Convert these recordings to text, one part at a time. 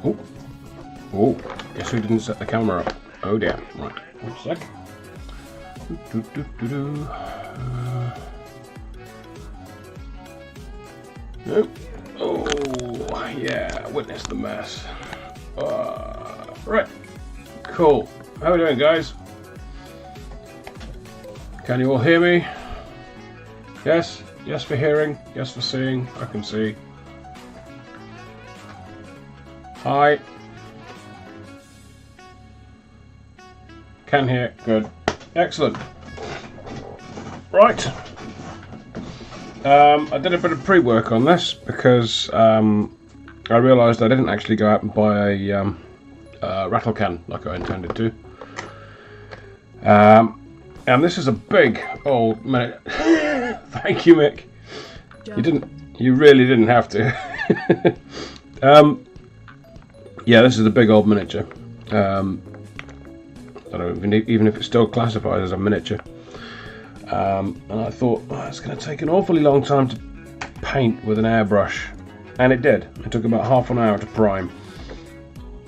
Oh, oh, guess who didn't set the camera up? Oh dear, right, 1 sec. Nope. Oh, yeah, witness the mess. Right, cool. How are we doing, guys? Can you all hear me? Yes? Yes for hearing, yes for seeing, I can see. Hi. Can hear, good. Excellent. Right. I did a bit of pre-work on this because I realised I didn't actually go out and buy a rattle can like I intended to. And this is a big old minute. Thank you, Mick. You really didn't have to. Yeah, this is a big old miniature. I don't know, even if it's still classified as a miniature. And I thought, oh, it's going to take an awfully long time to paint with an airbrush. And it did. It took about half an hour to prime.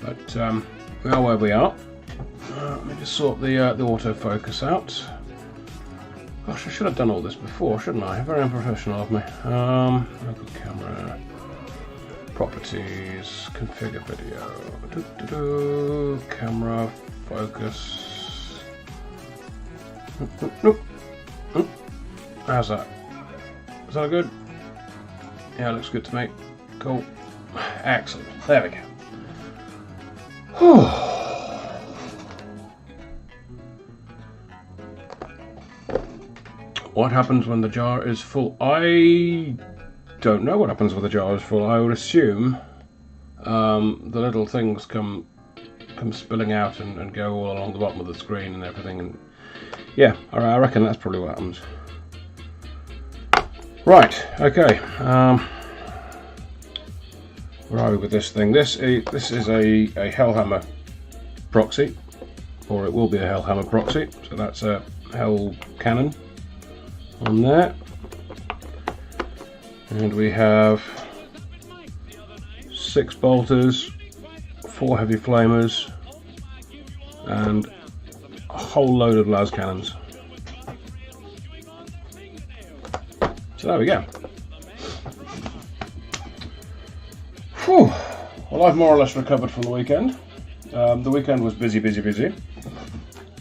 But, well, where we are. Let me just sort the autofocus out. Gosh, I should have done all this before, shouldn't I? Very unprofessional of me. Local camera. Properties, configure video, camera, focus. Nope. How's that? Is that good? Yeah, looks good to me. Cool. Excellent. There we go. What happens when the jar is full? I don't know what happens when the jar is full. I would assume the little things come spilling out and go all along the bottom of the screen and everything. And yeah, I reckon that's probably what happens. Right. Okay. Where are we with this thing? This is a Hellhammer proxy, or it will be a Hellhammer proxy. So that's a Hell cannon on there. And we have 6 bolters, 4 heavy flamers, and a whole load of las cannons. So there we go. Whew. Well, I've more or less recovered from the weekend. The weekend was busy.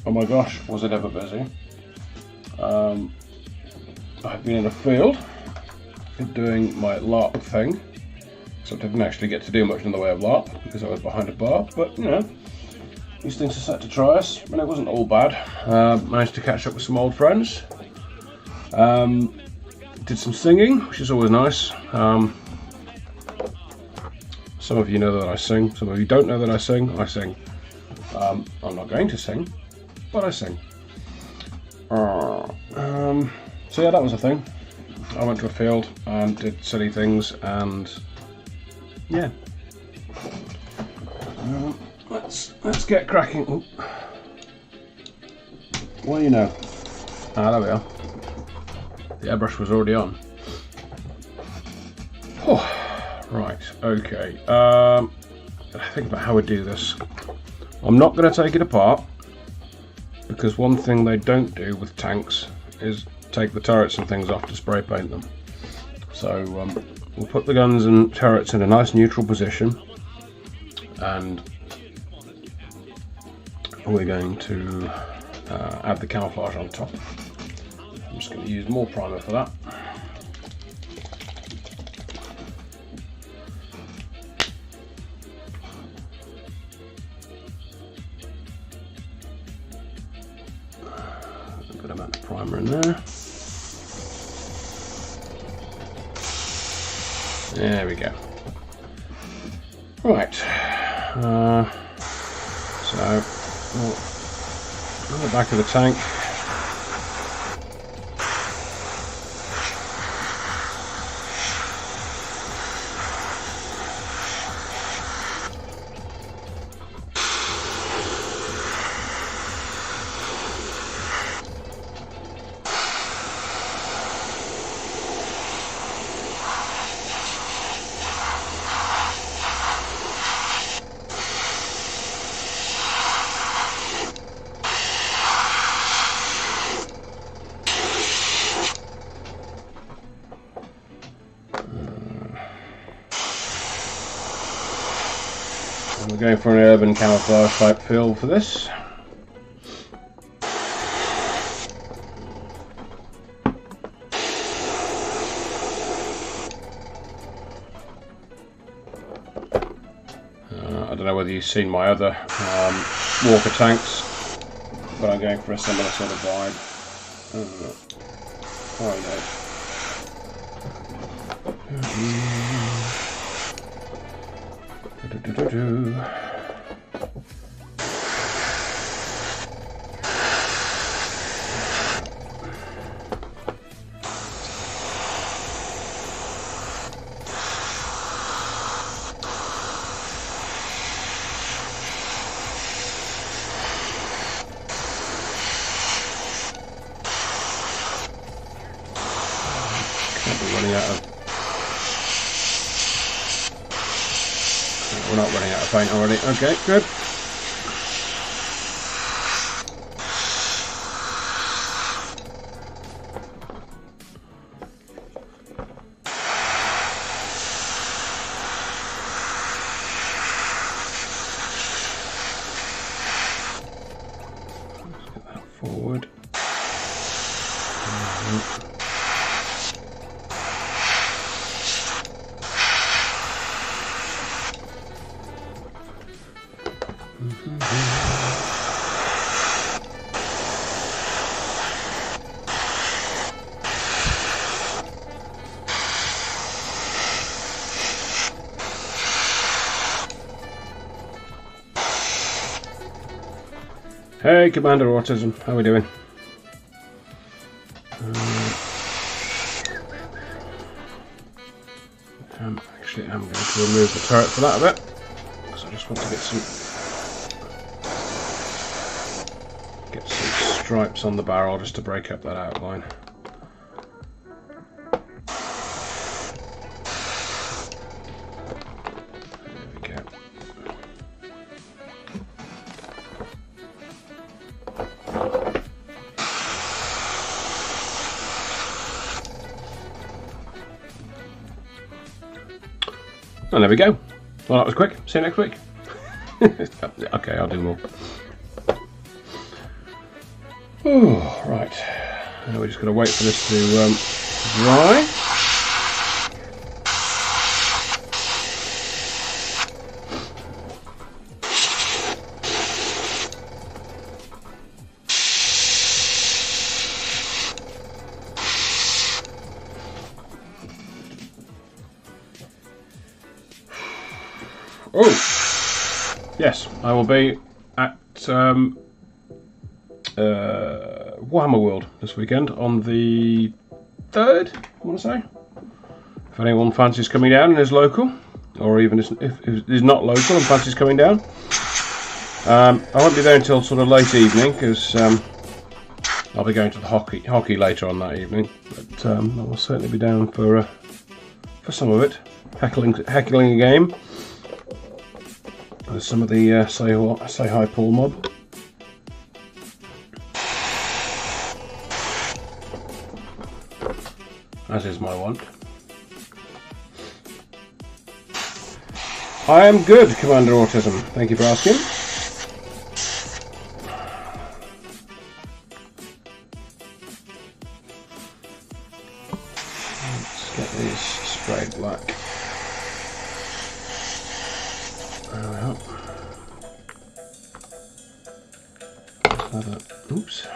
Oh my gosh, was it ever busy. I've been in a field doing my LARP thing, except I didn't actually get to do much in the way of LARP because I was behind a bar, but you know, these things are set to try us, and it wasn't all bad. Managed to catch up with some old friends. Did some singing, which is always nice. Some of you know that I sing, some of you don't know that I sing. I sing. I'm not going to sing, but I sing. So yeah, that was a thing. I went to a field and did silly things, and yeah. Let's get cracking. Ooh. Well, you know. Ah, there we are. The airbrush was already on. Oh, right, okay. Think about how we do this. I'm not going to take it apart, because one thing they don't do with tanks is take the turrets and things off to spray paint them. So we'll put the guns and turrets in a nice neutral position, and we're going to add the camouflage on top. I'm just going to use more primer for that. A good amount of primer in there. There we go. Right. So on the back of the tank. We're going for an urban camouflage type feel for this. I don't know whether you've seen my other Walker tanks, but I'm going for a similar sort of vibe. We're not running out of paint already. Okay, good. Let's get that forward. Hey, Commander Autism, how are we doing? Actually, I'm going to remove the turret for that a bit, because I just want to get some stripes on the barrel just to break up that outline. And there we go. Well, that was quick. See you next week. Okay, I'll do more. Oh, right. Now we're just going to wait for this to dry. Oh, yes, I will be at Warhammer World this weekend on the 3rd, I want to say. If anyone fancies coming down and is local, or even if is not local and fancies coming down. I won't be there until sort of late evening because I'll be going to the hockey later on that evening. But I will certainly be down for some of it, heckling a game. There's some of the say hi Paul mob. As is my want. I am good, Commander Autism. Thank you for asking. Let's get these sprayed black. There we are. Oops.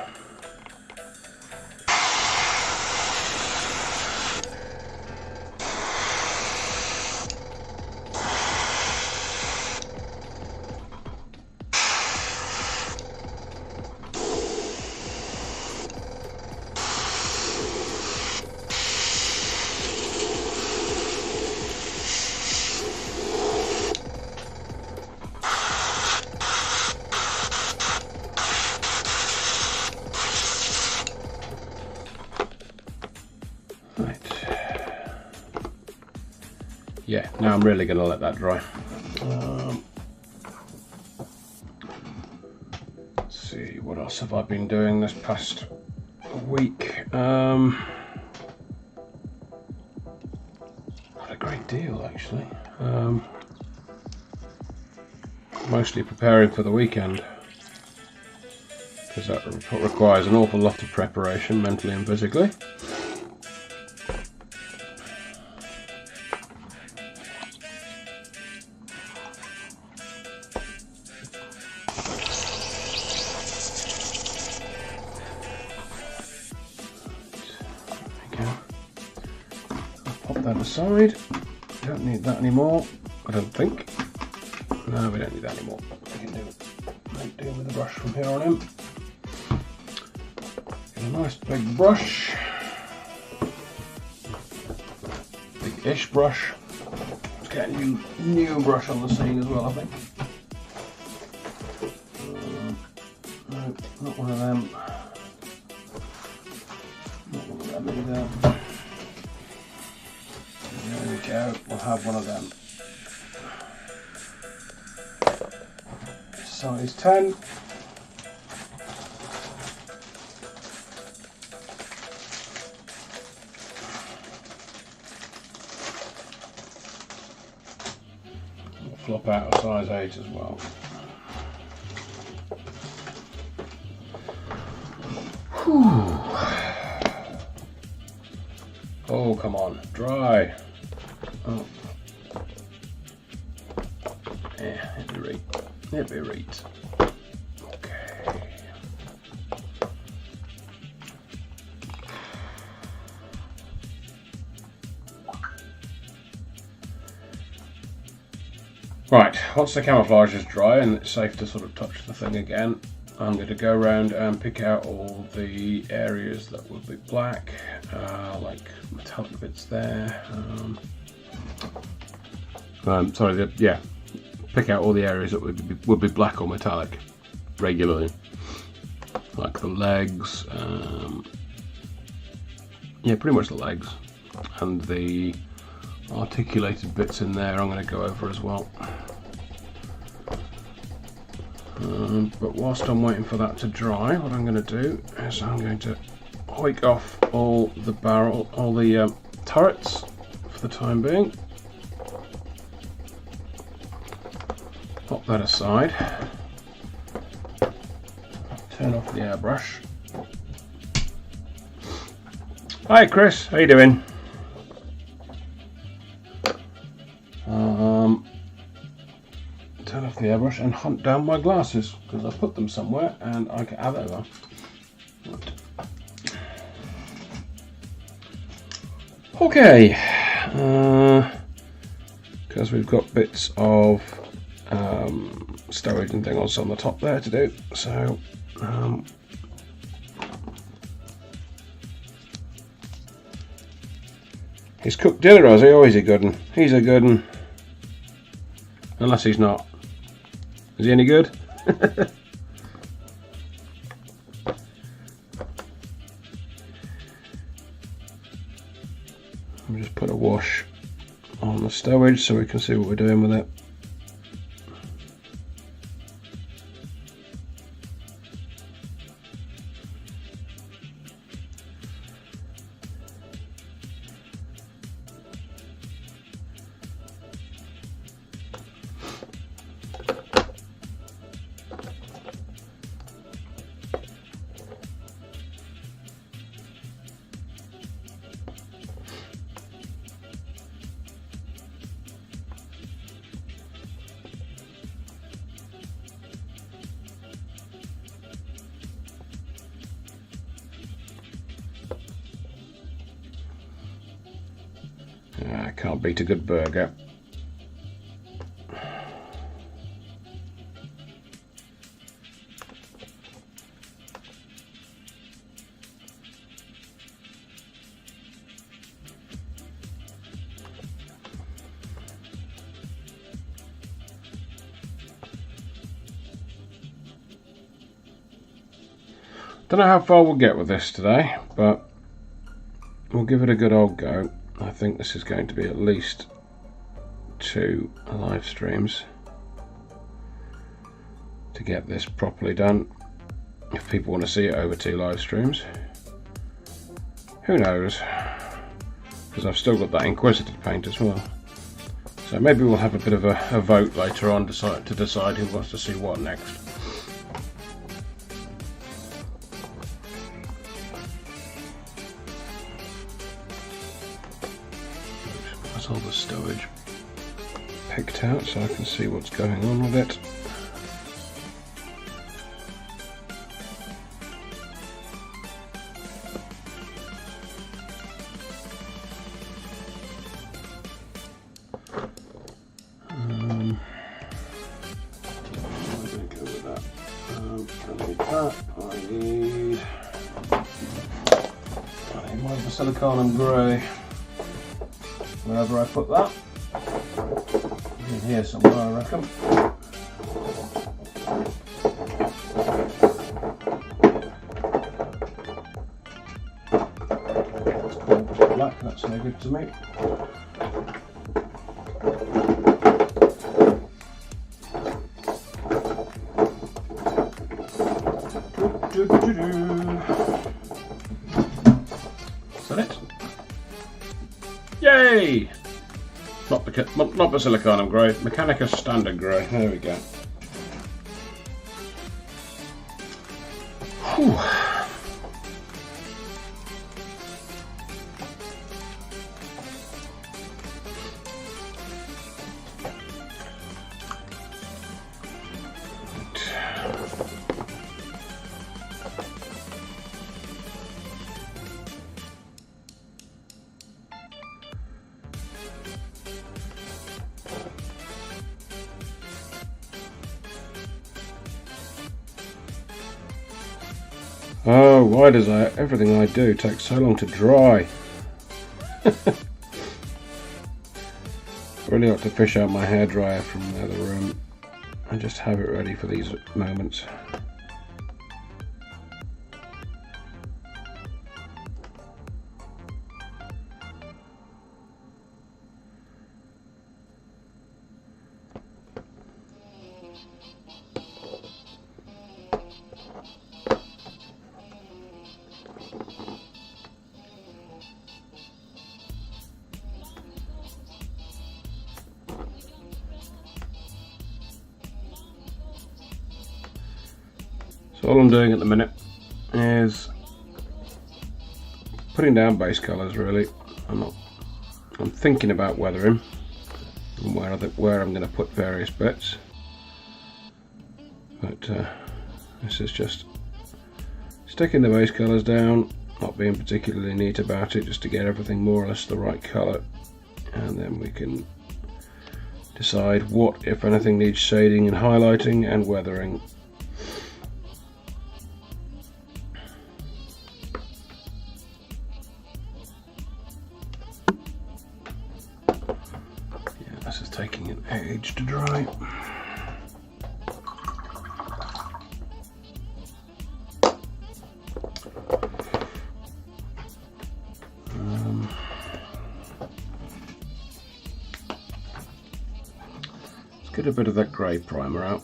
Yeah, now I'm really going to let that dry. Let's see, what else have I been doing this past week? Not a great deal, actually. Mostly preparing for the weekend, because that requires an awful lot of preparation, mentally and physically. That aside, don't need that anymore, I don't think. No, we don't need that anymore. We can make do with the brush from here on in. Get a nice big brush, big-ish brush. Let's get a new brush on the scene as well, I think. No, not one of them. Not one of them either. There we go, we'll have one of them. Size 10. We'll flop out a size 8 as well. Whew. Oh, come on, dry. Oh. Yeah, it'd be right. It'd be right. Okay. Right, once the camouflage is dry and it's safe to sort of touch the thing again, I'm going to go around and pick out all the areas that will be black, like metallic bits there. Pick out all the areas that would be black or metallic regularly, like the legs. Yeah, pretty much the legs, and the articulated bits in there. I'm going to go over as well. But whilst I'm waiting for that to dry, what I'm going to do is I'm going to hoik off all the turrets for the time being. Pop that aside. Turn off the airbrush. Hi Chris, how you doing? Turn off the airbrush and hunt down my glasses because I put them somewhere and I can have it over. Okay, because we've got bits of stowage and things on the top there to do, so He's cooked dinner, has he? Oh, he's a good one. He's a good one. Unless he's not. Is he any good? I'll just put a wash on the stowage so we can see what we're doing with it. Can't beat a good burger. Don't know how far we'll get with this today, but we'll give it a good old go. I think this is going to be at least 2 live streams to get this properly done. If people want to see it over 2 live streams, who knows? Because I've still got that Inquisitive paint as well. So maybe we'll have a bit of a vote later on to decide who wants to see what next. All the stowage picked out so I can see what's going on with it. I'm going to go with that. I need that. I need more of the silicon grey. Wherever I put that, in here somewhere, I reckon. It's called black, that's no good to me. Is that it? Yay! Not the Siliconum grey, Mechanica Standard grey. There we go. Whew. Oh, why does everything I do take so long to dry? Really ought to fish out my hairdryer from the other room and just have it ready for these moments. So all I'm doing at the minute is putting down base colours. Really, I'm thinking about weathering and where I'm going to put various bits. But this is just sticking the base colours down, not being particularly neat about it, just to get everything more or less the right colour, and then we can decide what, if anything, needs shading and highlighting and weathering. page to dry. Let's get a bit of that grey primer out.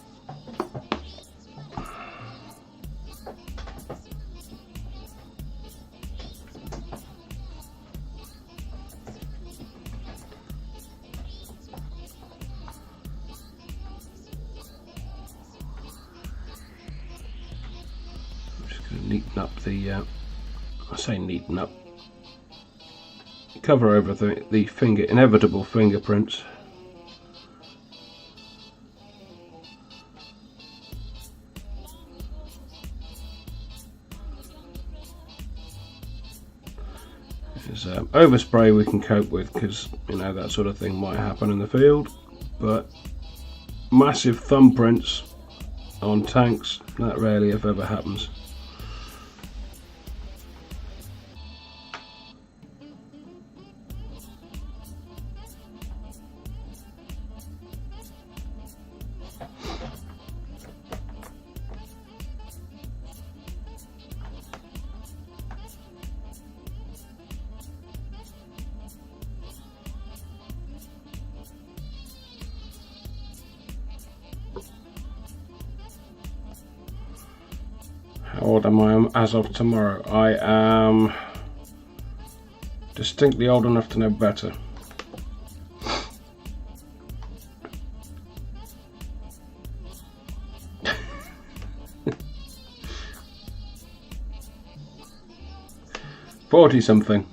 Neaten up the, I say neaten up, cover over the inevitable fingerprints. Because overspray we can cope with, because you know that sort of thing might happen in the field, but massive thumbprints on tanks, that rarely if ever happens. How old am I as of tomorrow? I am distinctly old enough to know better. $40 something.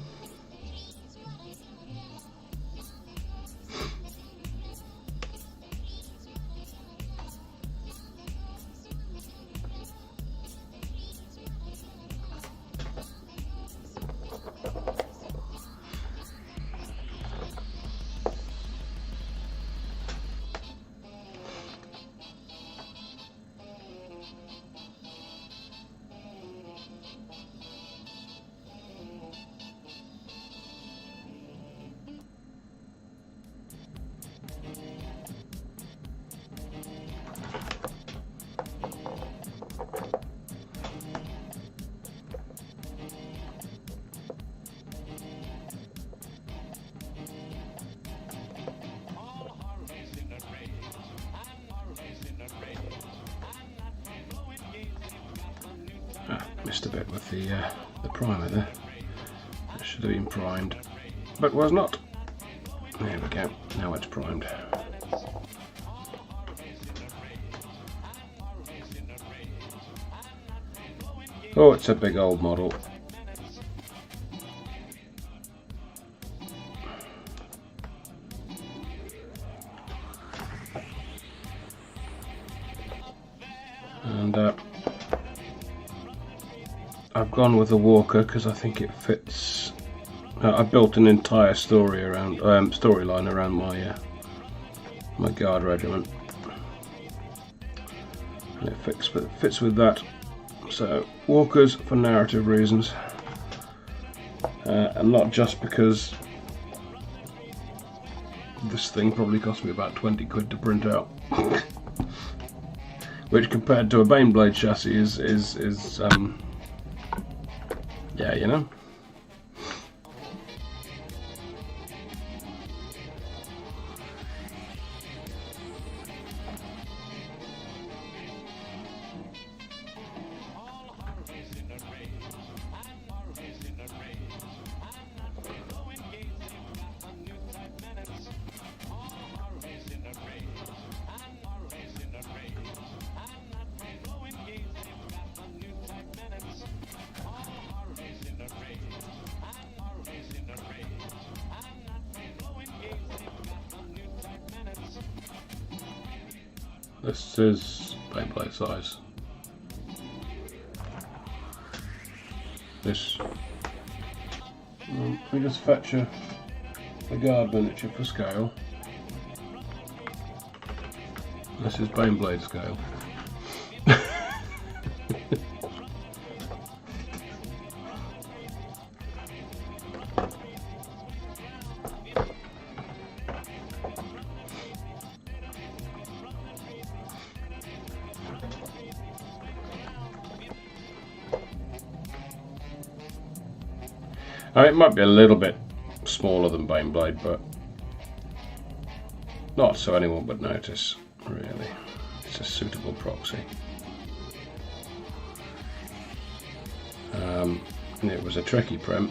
Missed a bit with the primer there. It should have been primed, but was not. There we go. Now it's primed. Oh, it's a big old model. And I've gone with a walker because I think it fits. I built an entire storyline around my guard regiment, and it fits with that. So walkers for narrative reasons, and not just because this thing probably cost me about 20 quid to print out, which compared to a Baneblade chassis is yeah, you know. This is Baneblade size. This. We just fetch a guard miniature for scale. This is Baneblade scale. It might be a little bit smaller than Baneblade, but not so anyone would notice, really. It's a suitable proxy. And it was a tricky print.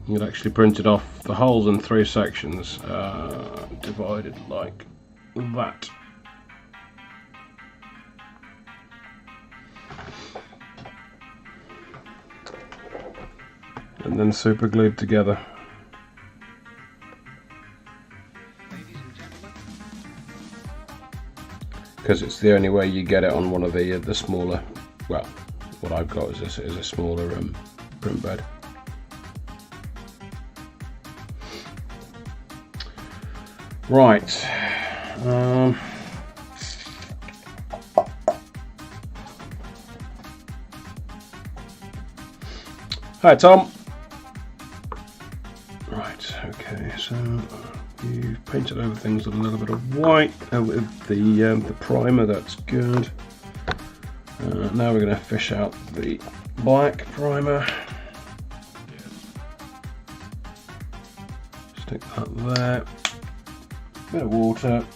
It actually printed off the holes in 3 sections, divided like that. And then super glued together. Because it's the only way you get it on one of the smaller, well, what I've got is a smaller print bed. Right. Hi, Tom. Right. Okay. So you've painted over things with a little bit of white with the primer. That's good. Now we're going to fish out the black primer. Stick that there. Bit of water,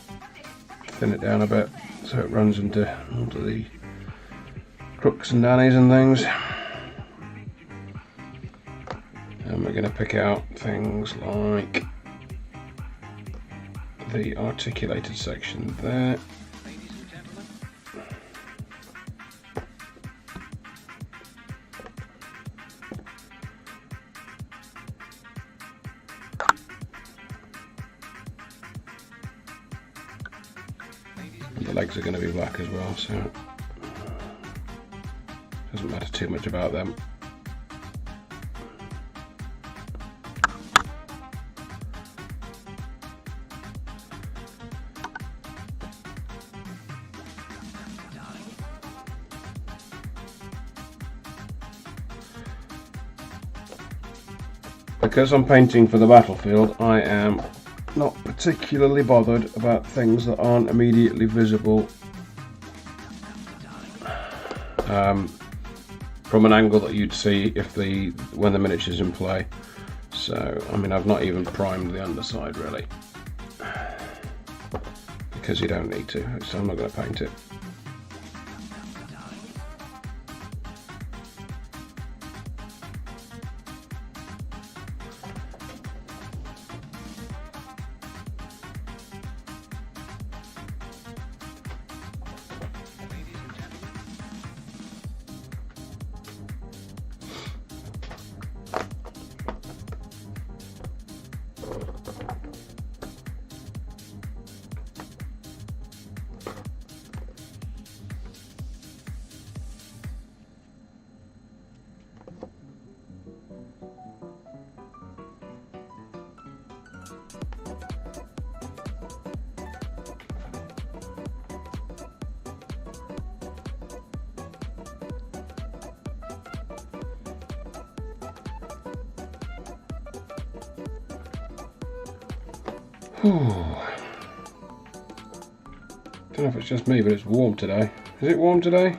thin it down a bit so it runs onto the crooks and nannies and things. And we're going to pick out things like the articulated section there. The legs are going to be black as well, so it doesn't matter too much about them. Because I'm painting for the battlefield, I am not particularly bothered about things that aren't immediately visible from an angle that you'd see when the miniature's in play. So I mean, I've not even primed the underside really, because you don't need to, so I'm not going to paint it. Don't know if it's just me, but it's warm today. Is it warm today?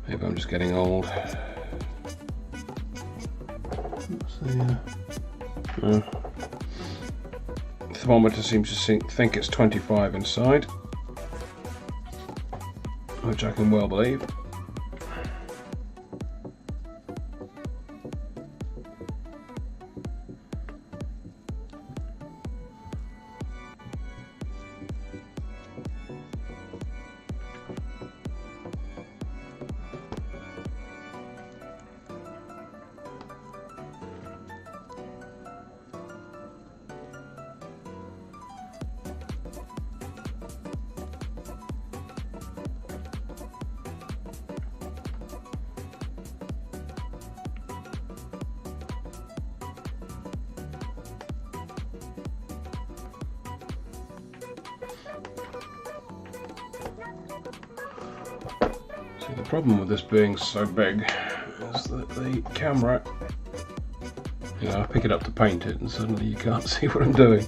Maybe I'm just getting old. The thermometer seems to think it's 25 inside, which I can well believe. See, the problem with this being so big is that the camera, you know, I pick it up to paint it and suddenly you can't see what I'm doing.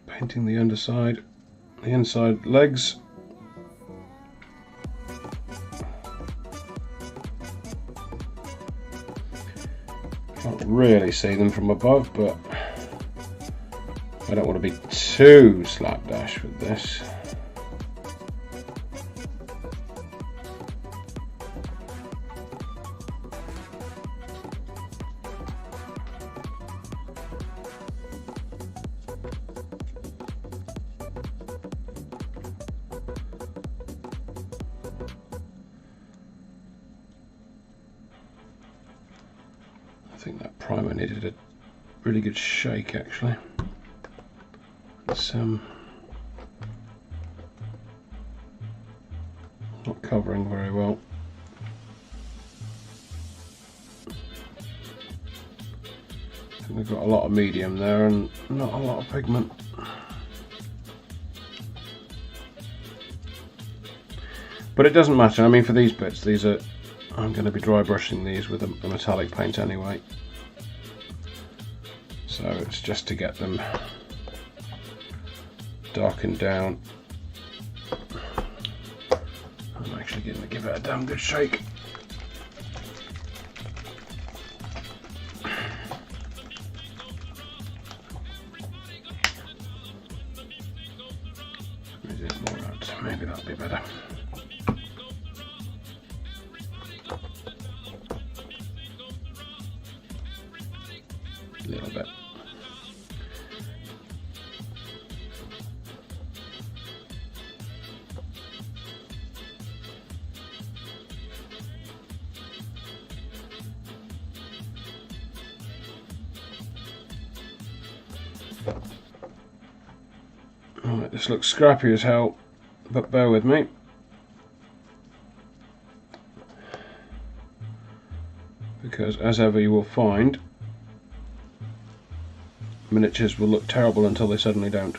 Painting the underside, the inside legs. Can't really see them from above, but I don't want to be too slapdash with this. I think that primer needed a really good shake actually. It's not covering very well. I think we've got a lot of medium there and not a lot of pigment. But it doesn't matter. I mean, for these bits, these are, I'm going to be dry brushing these with a metallic paint anyway. So it's just to get them darkened down. I'm actually going to give it a damn good shake. Maybe that'll be better. A little bit. Alright, this looks scrappy as hell, but bear with me. Because as ever you will find, miniatures will look terrible until they suddenly don't.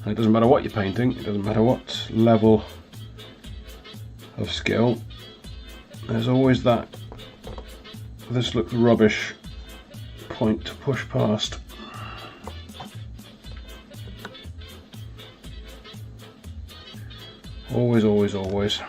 And it doesn't matter what you're painting, it doesn't matter what level of skill, there's always that "this looks rubbish" point to push past. Always, always, always.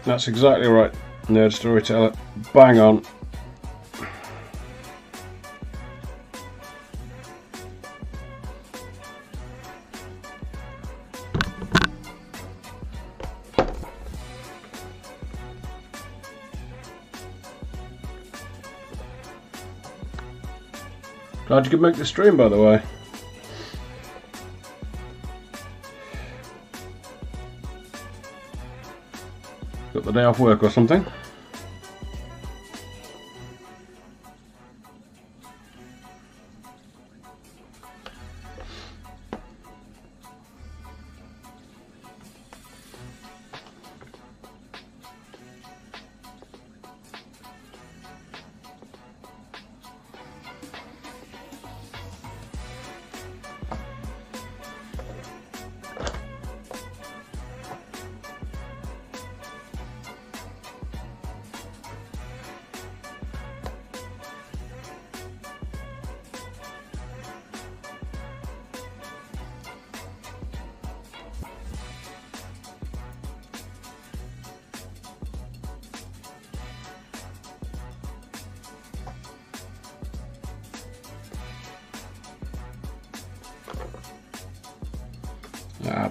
That's exactly right, nerd storyteller. Bang on. Glad you could make the stream, by the way. Got the day off work or something?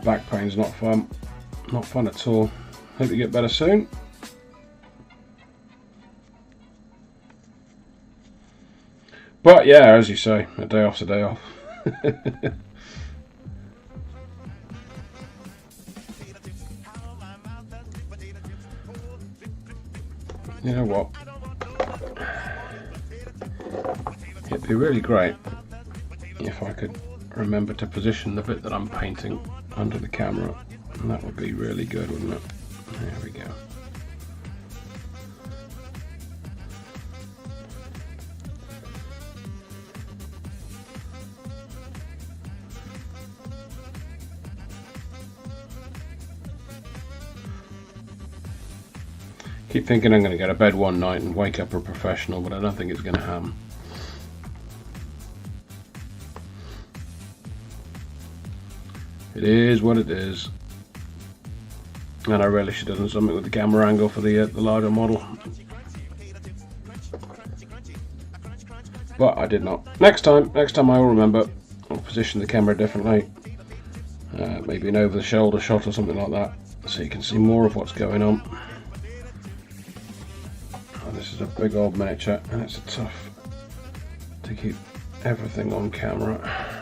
Back pain's not fun. Not fun at all. Hope you get better soon. But yeah, as you say, a day off's a day off. You know what? It'd be really great if I could remember to position the bit that I'm painting under the camera, and that would be really good, wouldn't it? There we go. Keep thinking I'm going to go to bed one night and wake up a professional, but I don't think it's going to happen. It is what it is, and I really should have done something with the camera angle for the larger model, but I did not. Next time I will remember. I'll position the camera differently, maybe an over-the-shoulder shot or something like that, so you can see more of what's going on. Oh, this is a big old miniature, and it's tough to keep everything on camera.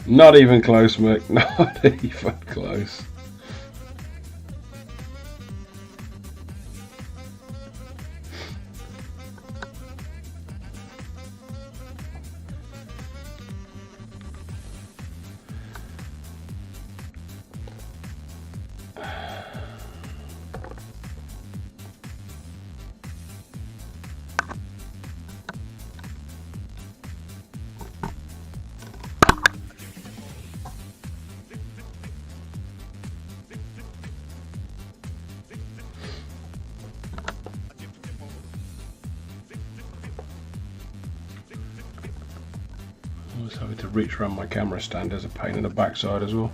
Not even close, Mick. Not even close. I was having to reach around my camera stand. There's a pain in the backside as well.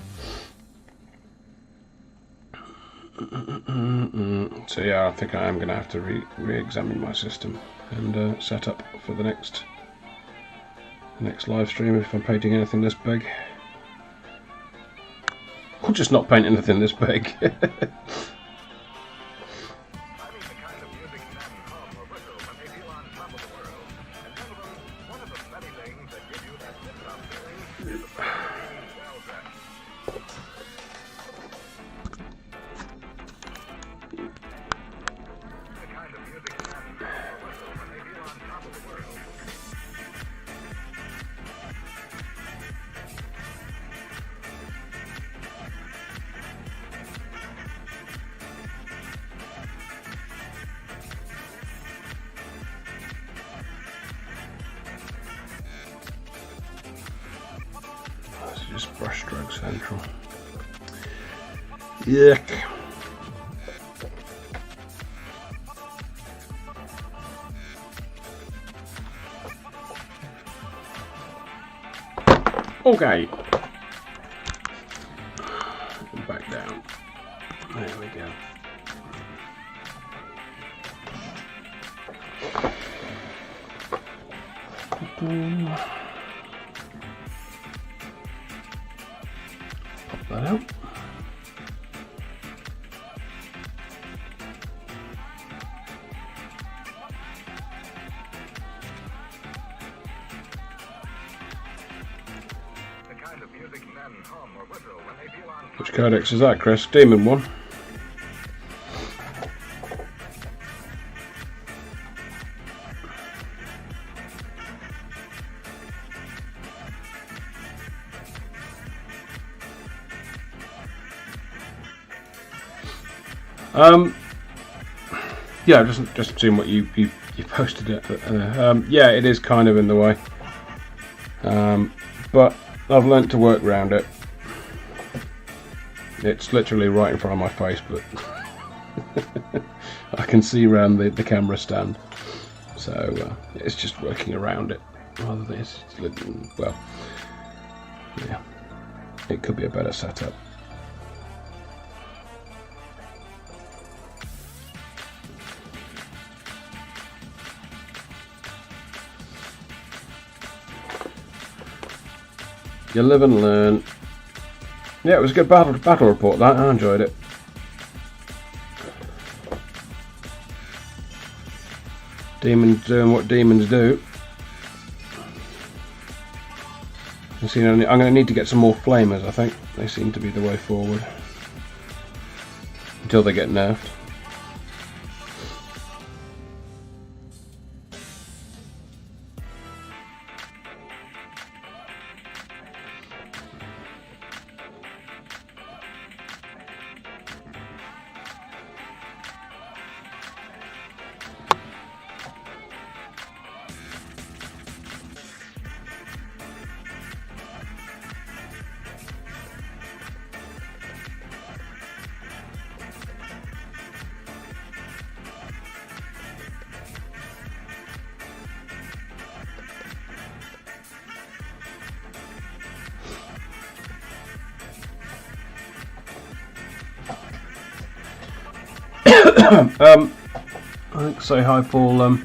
So yeah, I think I am going to have to re-examine my system and set up for the next live stream if I'm painting anything this big. Or just not paint anything this big. central. Yuck. Okay. Back down. There we go. Pop that out. Which codex is that, Chris? Demon one. Yeah, just seeing what you posted it. Yeah, it is kind of in the way, but I've learnt to work around it. It's literally right in front of my face, but I can see around the camera stand, so it's just working around it rather than well, yeah, it could be a better setup. You live and learn. Yeah, it was a good battle report, that. I enjoyed it. Demons doing what demons do. I'm going to need to get some more flamers, I think. They seem to be the way forward. Until they get nerfed. I think Say Hi Paul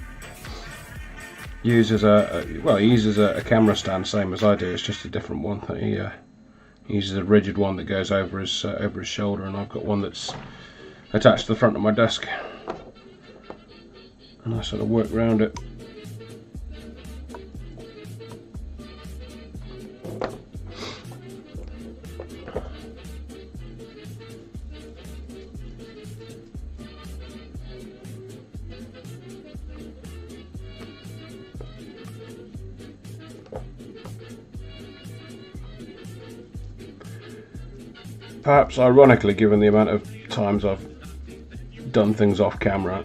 uses a camera stand, same as I do. It's just a different one. He uses a rigid one that goes over his shoulder, and I've got one that's attached to the front of my desk, and I sort of work around it. Perhaps ironically, given the amount of times I've done things off camera,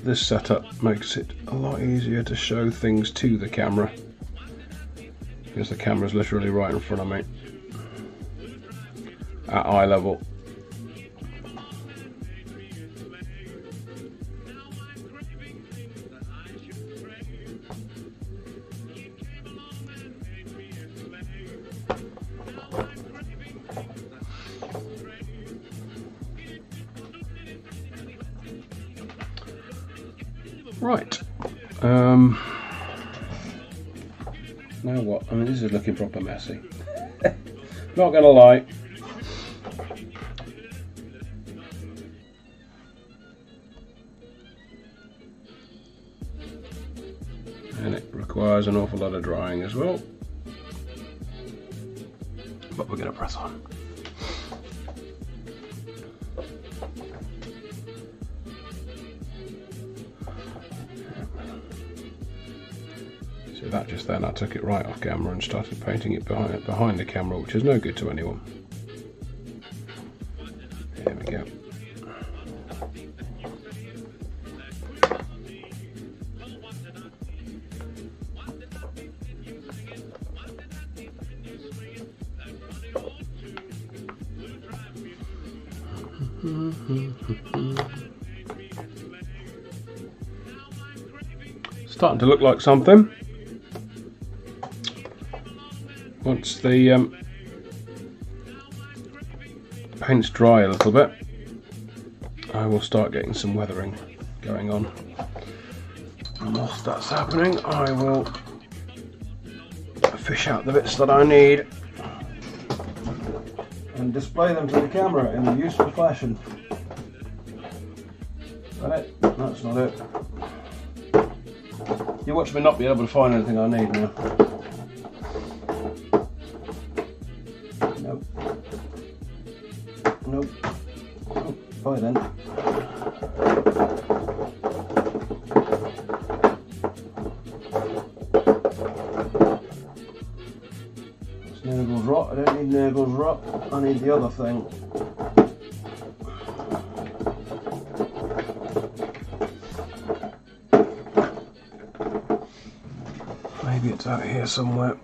this setup makes it a lot easier to show things to the camera, because the camera's literally right in front of me at eye level. Right, now what? I mean, this is looking proper messy. Not gonna lie. And it requires an awful lot of drying as well. But we're gonna press on. That just then, I took it right off camera and started painting it behind the camera, which is no good to anyone. There we go. Starting to look like something. Once the paint's dry a little bit, I will start getting some weathering going on. And whilst that's happening, I will fish out the bits that I need and display them to the camera in a useful fashion. Is that it? That's not it. You watch me not be able to find anything I need now. Nope. Nope. Oh, bye then. It's Nagel's rot. I don't need Nagel's rot. I need the other thing. Maybe it's out here somewhere.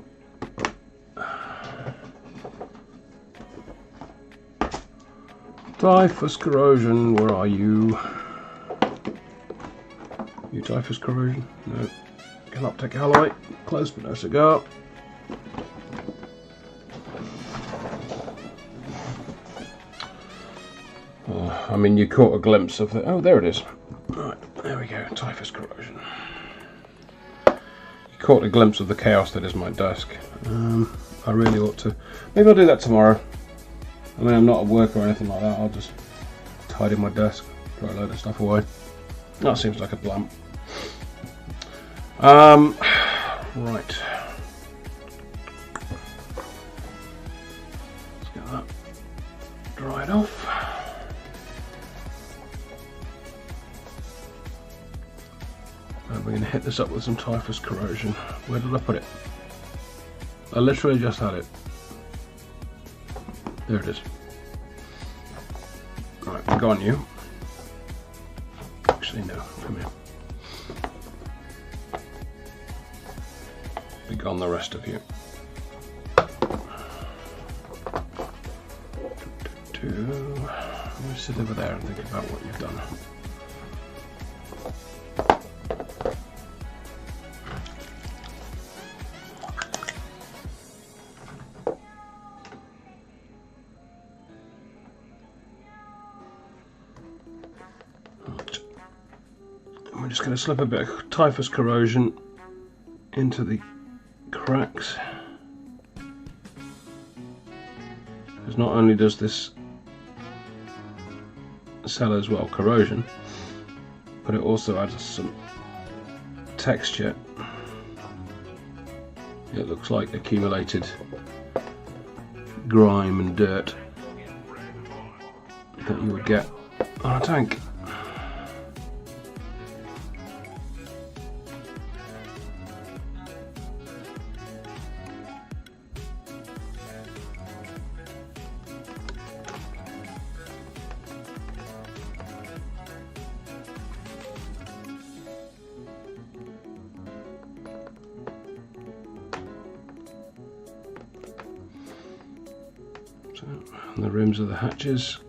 Typhus corrosion, where are you? You typhus corrosion? No. Cannot take a highlight. Close but no cigar. I mean, you caught a glimpse of it. Oh, there it is. Right, there we go. Typhus corrosion. You caught a glimpse of the chaos that is my desk. I really ought to. Maybe I'll do that tomorrow. I mean, I'm not at work or anything like that. I'll just tidy my desk, throw a load of stuff away. That seems like a plan. Right. Let's get that dried off. And we're going to hit this up with some typhus corrosion. Where did I put it? I literally just had it. There it is. Right, go on you. Actually, no, come here. Be gone the rest of you. Let me sit over there and think about what you've done. We're just going to slip a bit of typhus corrosion into the cracks, because not only does this sell as well corrosion, but it also adds some texture. It looks like accumulated grime and dirt that you would get on a tank. And the rims of the hatches.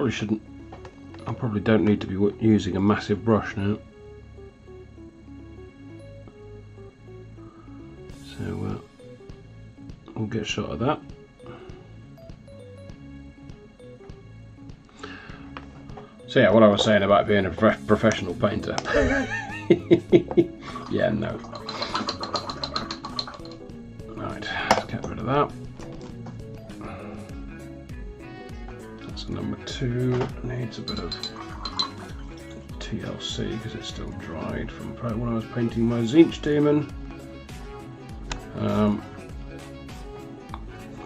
Probably shouldn't. I probably don't need to be using a massive brush now. So we'll get a shot of that. So yeah, what I was saying about being a professional painter. Yeah, no. Right, let's get rid of that. That's number 2. Needs a bit of TLC because it's still dried from when I was painting my Zinch Demon,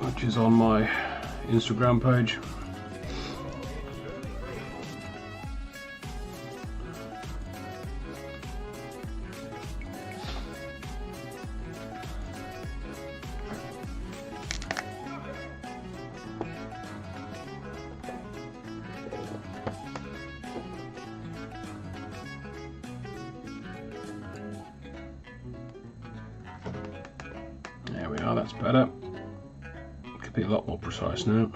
which is on my Instagram page. There we are, that's better. Could be a lot more precise now.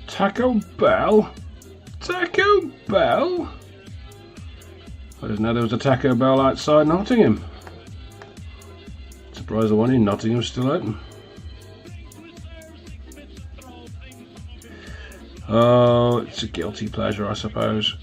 Taco Bell? Taco Bell? I didn't know there was a Taco Bell outside Nottingham. Surprised the one in Nottingham's still open. Oh, it's a guilty pleasure, I suppose.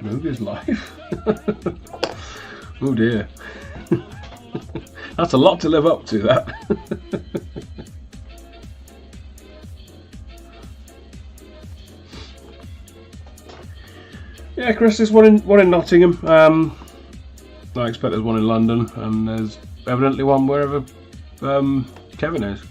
Moog is life. Oh dear. That's a lot to live up to, that. Yeah, Chris, there's one in Nottingham. I expect there's one in London, and there's evidently one wherever Kevin is.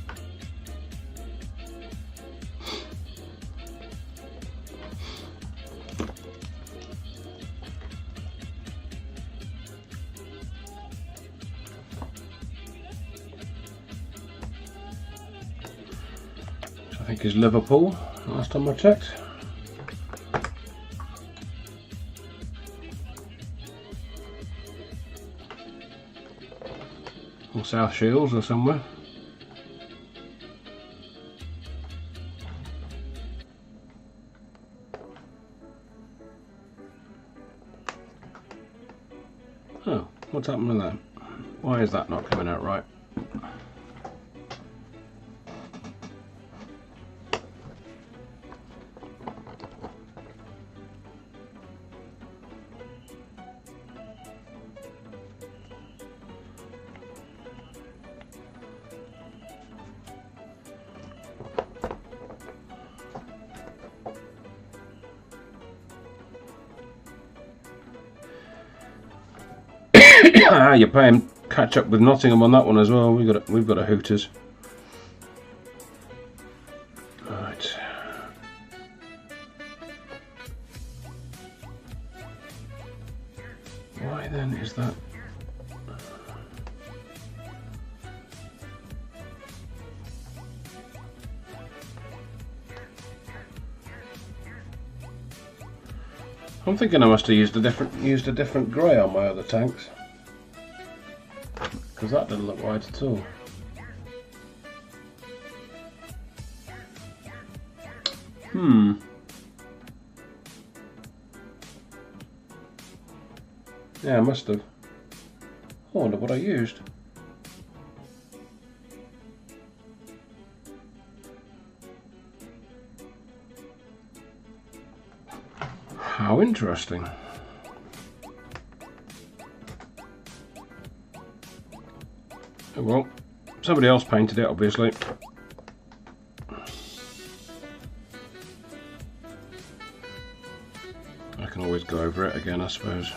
I think is Liverpool, last time I checked. Or South Shields or somewhere. Oh, what's happened with that? Why is that not coming out right? You're playing catch up with Nottingham on that one as well. We've got a Hooters. Why then is that? I'm thinking I must have used a different grey on my other tanks, because that didn't look right at all. Yeah, I must have. I wonder what I used. How interesting. Oh, well, somebody else painted it, obviously. I can always go over it again, I suppose.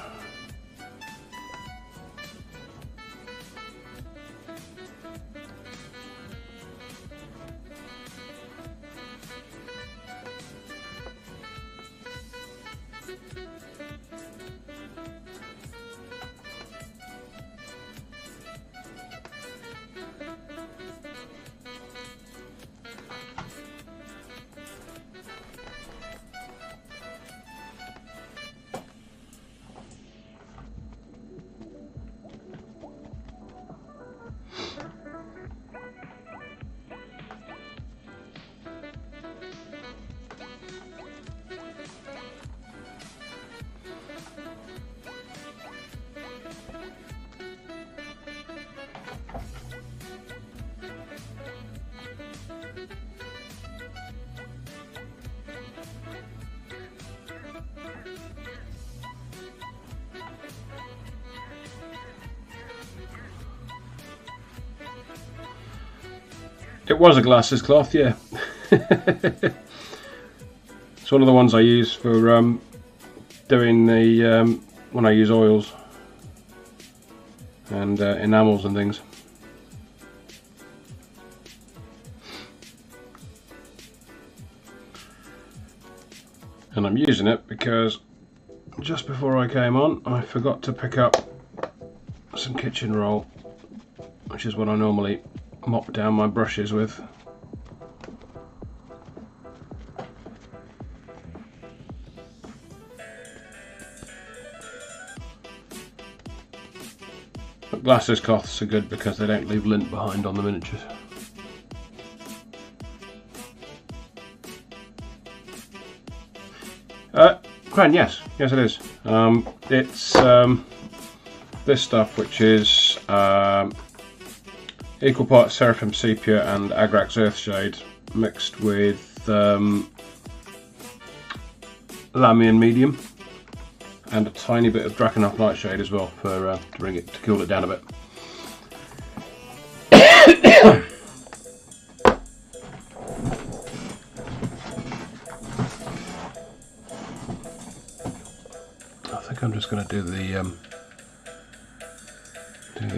It was a glasses cloth, yeah. It's one of the ones I use for doing the when I use oils and enamels and things. And I'm using it because just before I came on, I forgot to pick up some kitchen roll, which is what I normally mop down my brushes with. But glasses cloths are good because they don't leave lint behind on the miniatures. Cran, yes it is. It's this stuff, which is equal parts Seraphim Sepia and Agrax Earthshade mixed with Lamian Medium and a tiny bit of Drakenhof Nightshade as well for to cool it down a bit. I think I'm just going to do the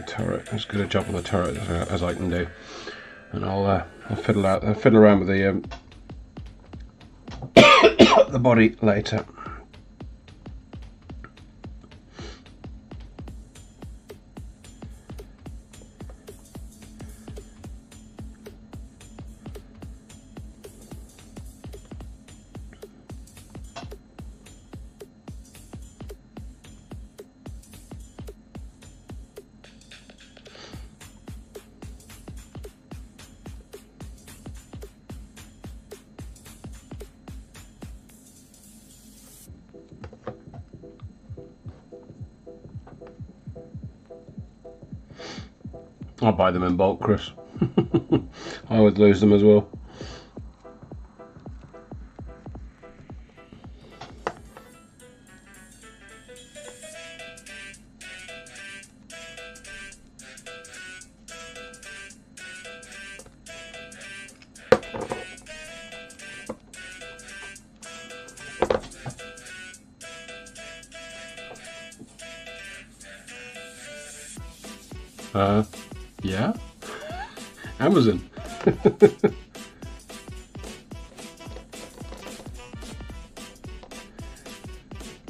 turret, as good a job on the turret as I can do, and I'll fiddle around with the the body later. I'll buy them in bulk, Chris. I would lose them as well. Yeah? Amazon.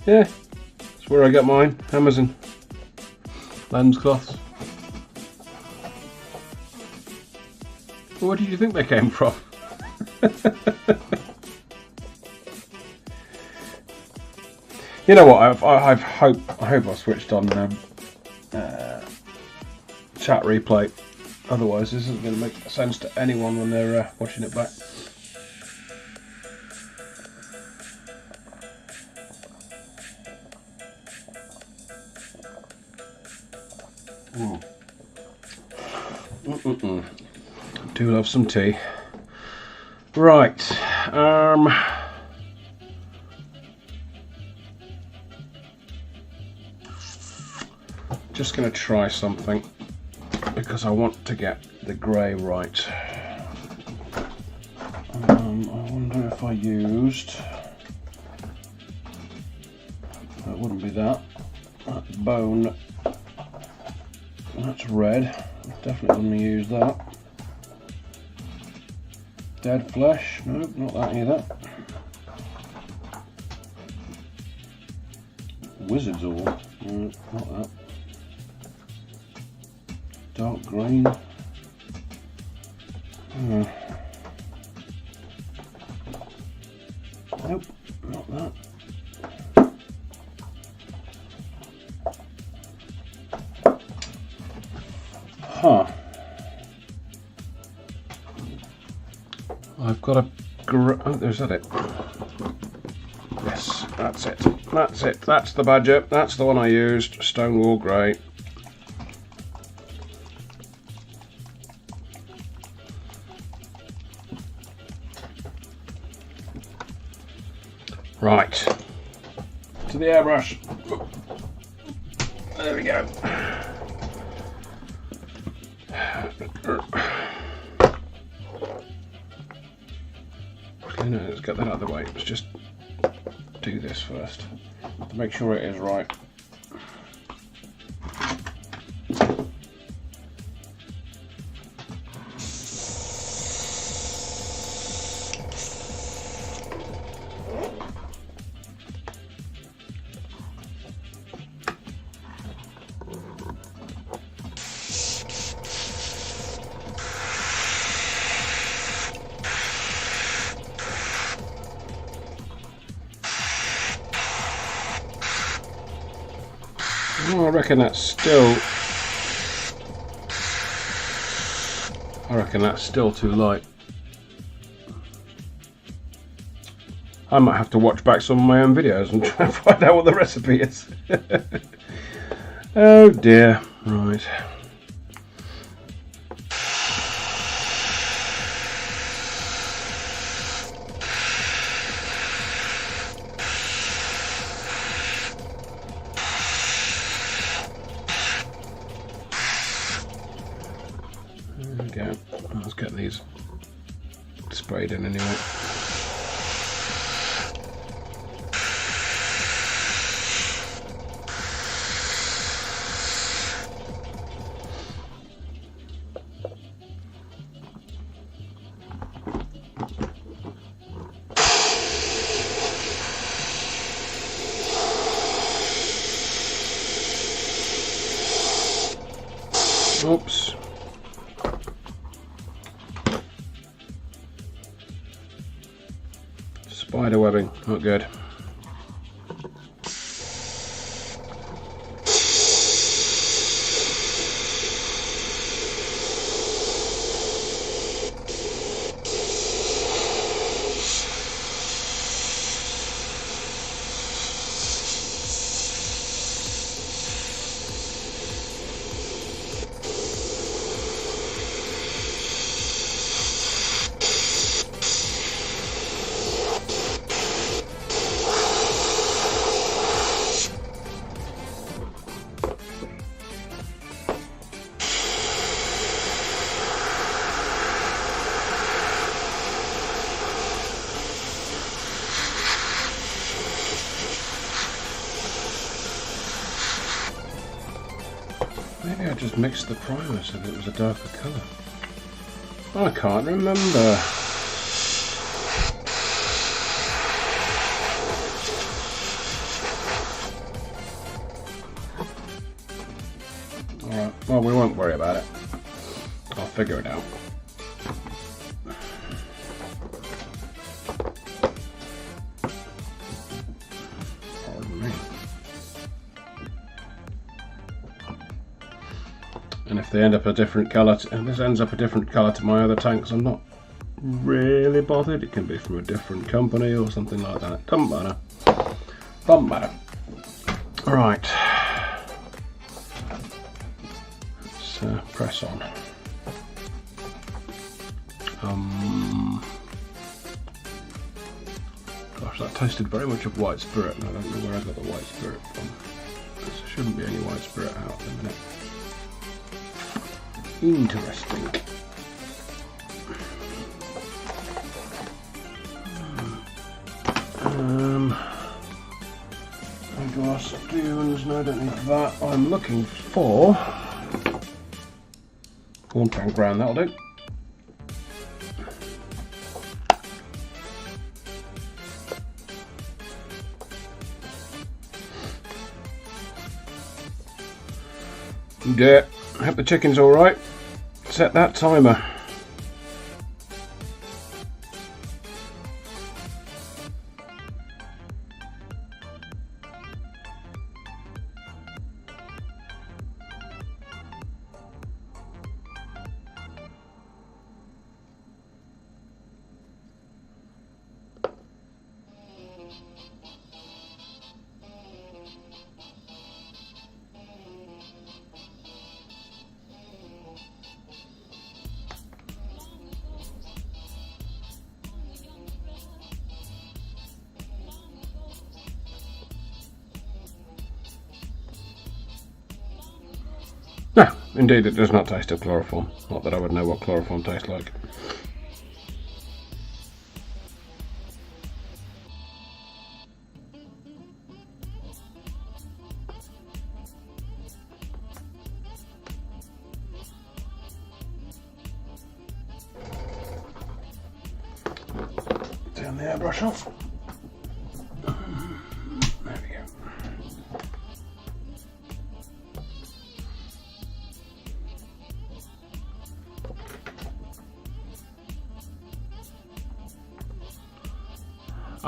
Yeah, that's where I got mine, Amazon. lens cloths. Where did you think they came from? You know what? I hope I switched on chat replay. Otherwise, this isn't going to make sense to anyone when they're watching it back. Do love some tea. Right. Just going to try something because I want to get the grey right. I wonder if I used... That wouldn't be that. That's bone. That's red. Definitely wouldn't use that. Dead flesh. Nope, not that either. Wizard's ore. Nope, not that. Dark green. Nope, not that. Huh. I've got a... Oh, there's that it. Yes, that's it. That's it. That's the badger. That's the one I used. Stonewall grey. Right. To the airbrush. There we go. No, let's get that out of the way. Let's just do this first to make sure it is right. Oh, I reckon that's still too light. I might have to watch back some of my own videos and try and find out what the recipe is. Oh dear. Right. There we go. Let's get these sprayed in anyway. Oops. Spider webbing, not good. Maybe I just mixed the primer so that it was a darker colour. I can't remember. Well, we won't worry about it. I'll figure it out. Pardon me. And if they end up a different colour, and this ends up a different colour to my other tanks, I'm not really bothered. It can be from a different company or something like that. Doesn't matter. Doesn't matter. Right. Let's press on. Gosh, that tasted very much of white spirit, and I don't know where I got the white spirit from. There shouldn't be any white spirit out at the minute. Interesting. Glass dunes, no, I don't need that. I'm looking for corn pan ground, that'll do. Yeah, I hope the chicken's alright. Set that timer. No, indeed it does not taste of chloroform. Not that I would know what chloroform tastes like. Turn the airbrush off. There we go.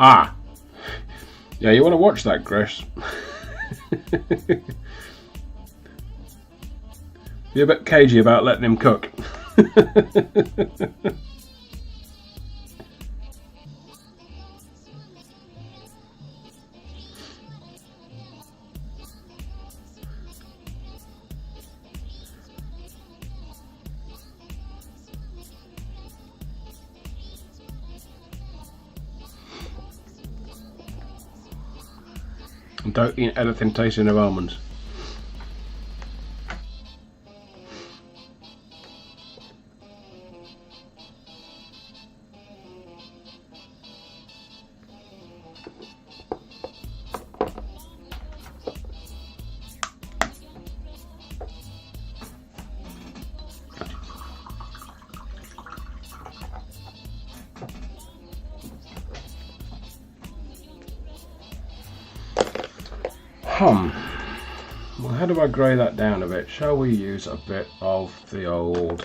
Ah, yeah, you want to watch that, Chris. You're a bit cagey about letting him cook. And don't eat anything tasting of almonds. Well, how do I grey that down a bit? Shall we use a bit of the old,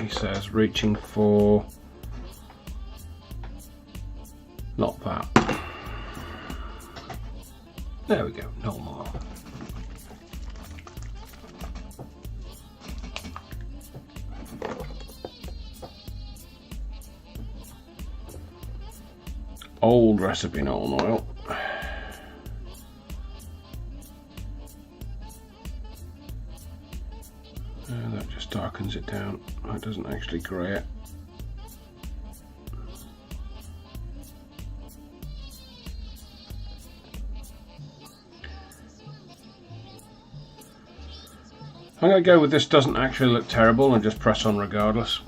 he says, reaching for, not that. There we go, no more. Old recipe Northern oil. That just darkens it down. That doesn't actually grey it. I'm going to go with this doesn't actually look terrible and just press on regardless.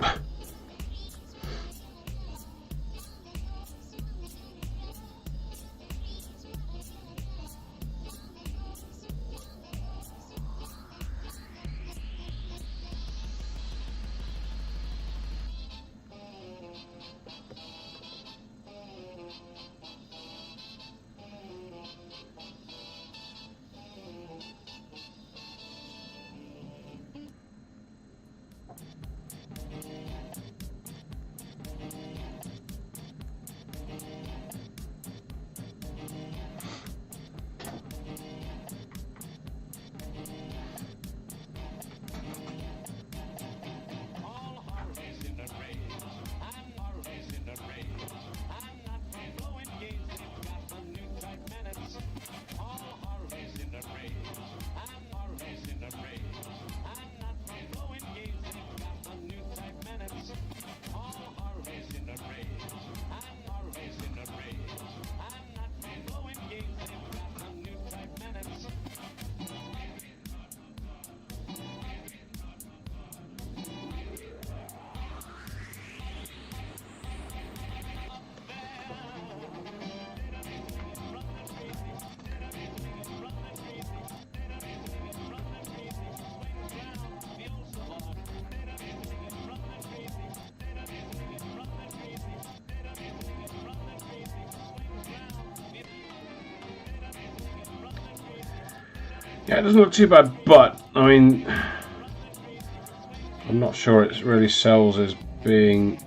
Yeah, it doesn't look too bad, but I mean, I'm not sure it really sells as being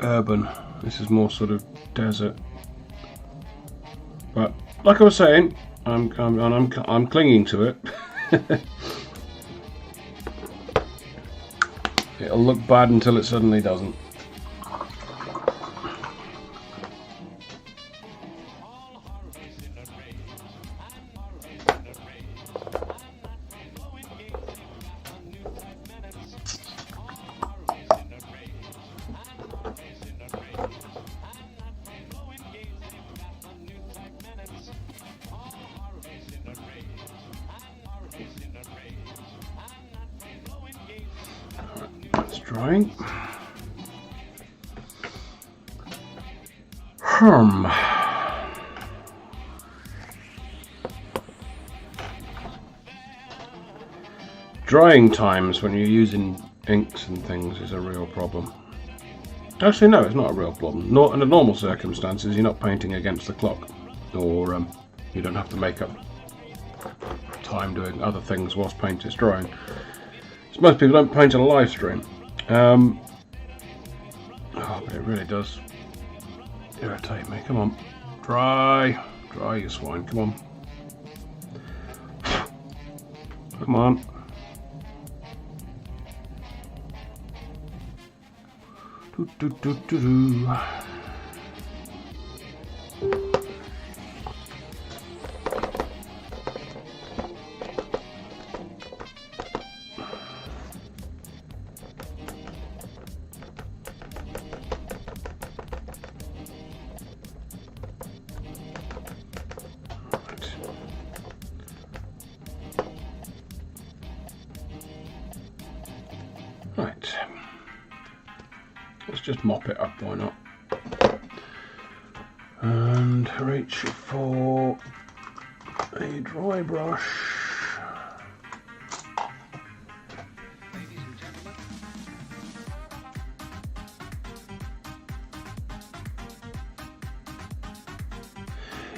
urban. This is more sort of desert. But like I was saying, I'm clinging to it. It'll look bad until it suddenly doesn't. That's drying. Drying times when you're using inks and things is a real problem. Actually, no, it's not a real problem. Not under normal circumstances, you're not painting against the clock, or you don't have to make up time doing other things whilst paint is drying. So most people don't paint on a live stream. Oh, but it really does irritate me. Come on, dry, you swine. Come on, come on. Do. Right. Let's just mop it up, why not? And reach for a dry brush.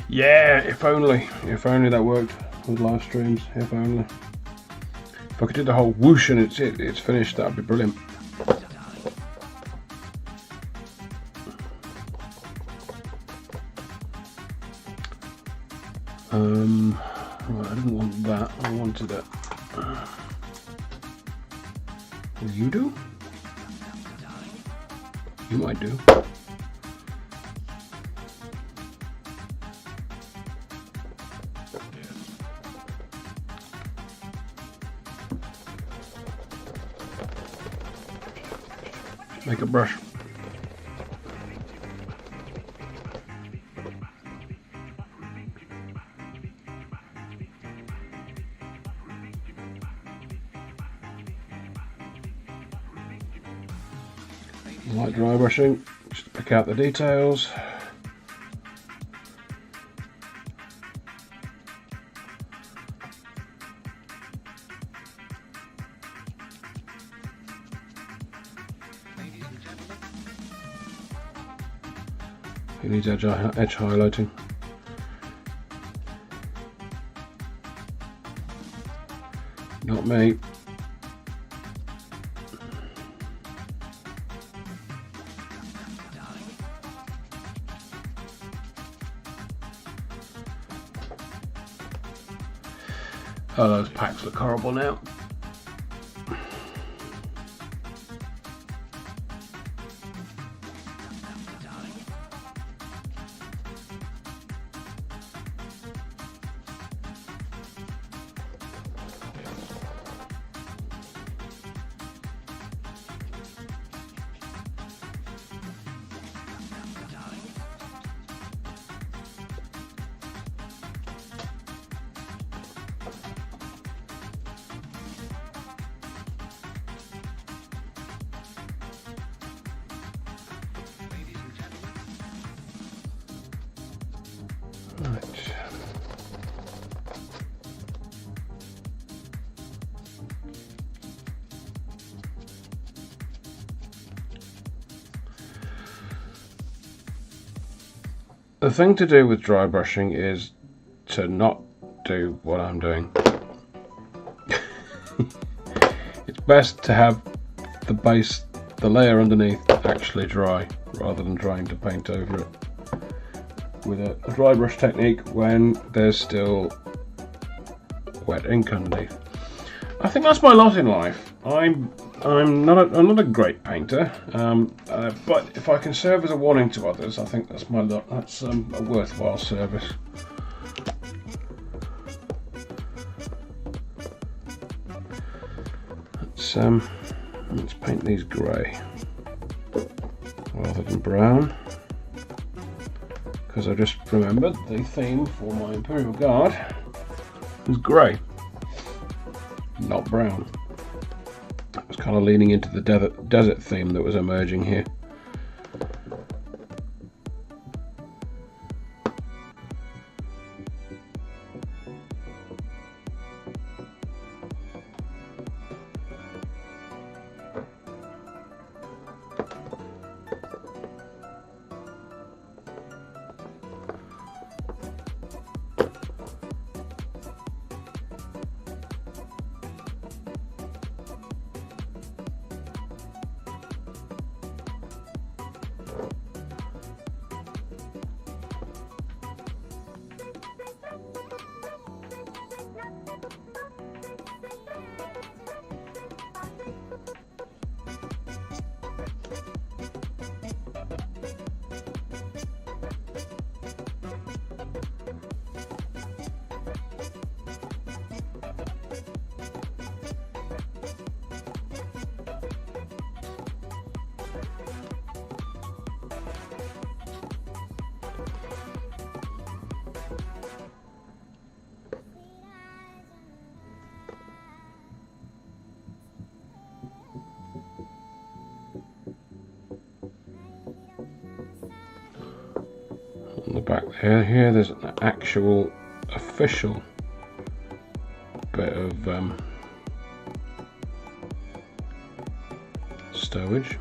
Yeah, if only that worked with live streams. If only. If I could do the whole whoosh and it's finished, that'd be brilliant. Right, I didn't want that. I wanted it. Will you do? You might do. Make a brush. Light dry brushing, just to pick out the details. Who needs edge highlighting? Not me. Oh, those packs look horrible now. Right. The thing to do with dry brushing is to not do what I'm doing. It's best to have the base, the layer underneath, actually dry rather than trying to paint over it with a dry brush technique when there's still wet ink underneath. I think that's my lot in life. I'm not a great painter, but if I can serve as a warning to others, I think that's my lot. That's a worthwhile service. Let's paint these grey rather than brown, because I just remembered the theme for my Imperial Guard is grey, not brown. I was kind of leaning into the desert theme that was emerging here. On the back here there's an actual official bit of stowage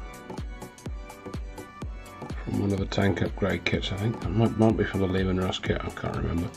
from one of the tank upgrade kits. I think it might be from the Lehman Russ kit, I can't remember.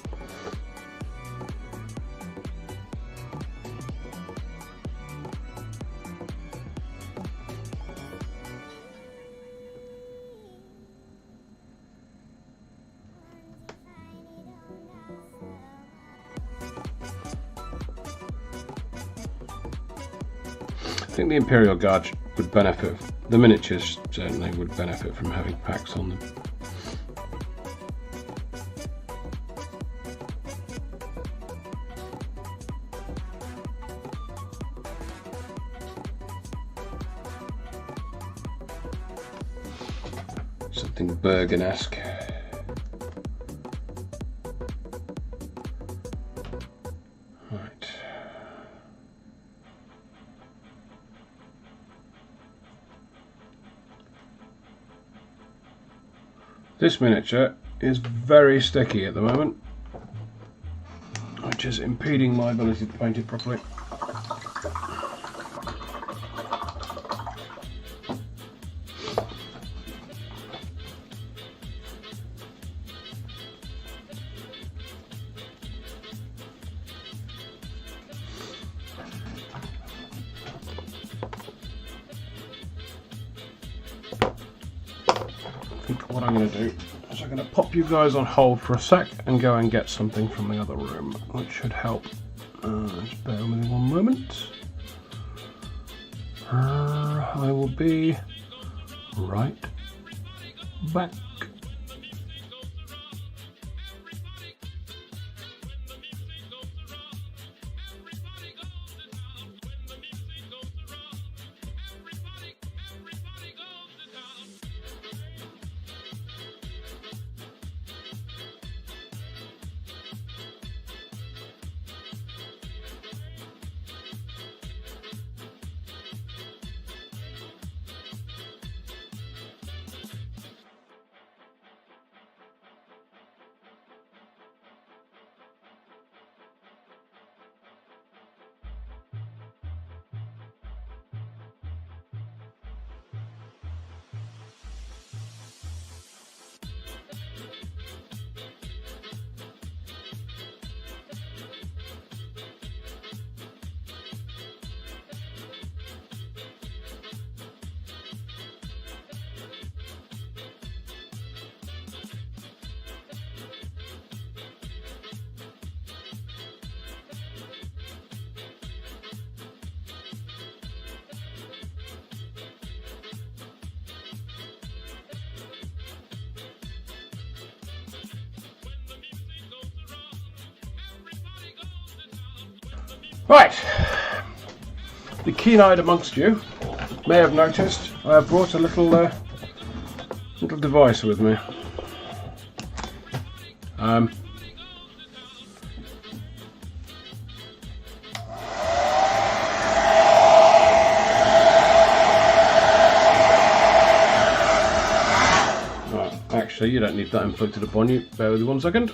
I think the Imperial Guard would benefit, the miniatures certainly would benefit from having packs on them. Something Bergen-esque. Right. This miniature is very sticky at the moment, which is impeding my ability to paint it properly. I think what I'm going to do is I'm going to pop you guys on hold for a sec and go and get something from the other room, which should help. Just bear with me one moment. I will be right back. Right, the keen-eyed amongst you may have noticed I have brought a little little device with me. Right, actually, you don't need that inflicted upon you. Bear with me 1 second.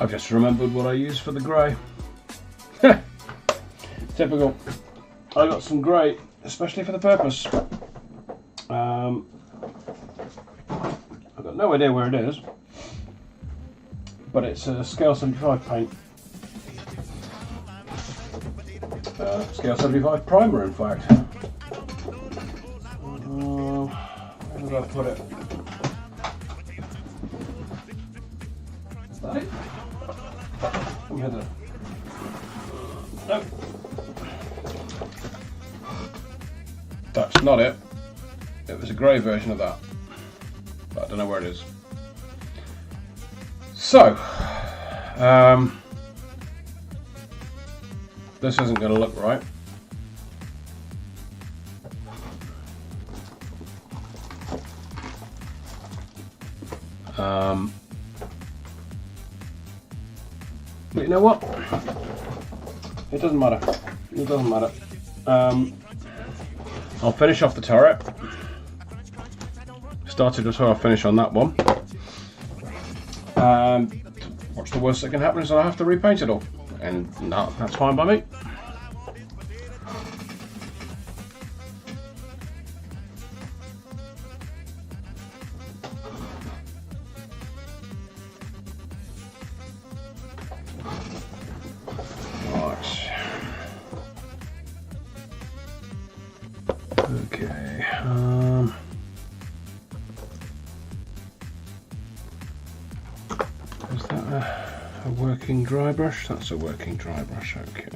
I've just remembered what I use for the grey. Typical. I got some grey, especially for the purpose. I've got no idea where it is, but it's a scale 75 paint. Scale 75 primer, in fact. Where did I put it? Is that it? No. That's not it. It was a grey version of that, but I don't know where it is. So, this isn't going to look right. But you know what? It doesn't matter. It doesn't matter. I'll finish off the turret. Started with how I finish on that one. What's the worst that can happen is I have to repaint it all, and no, that's fine by me. Okay. Is that a working dry brush? That's a working dry brush. Okay.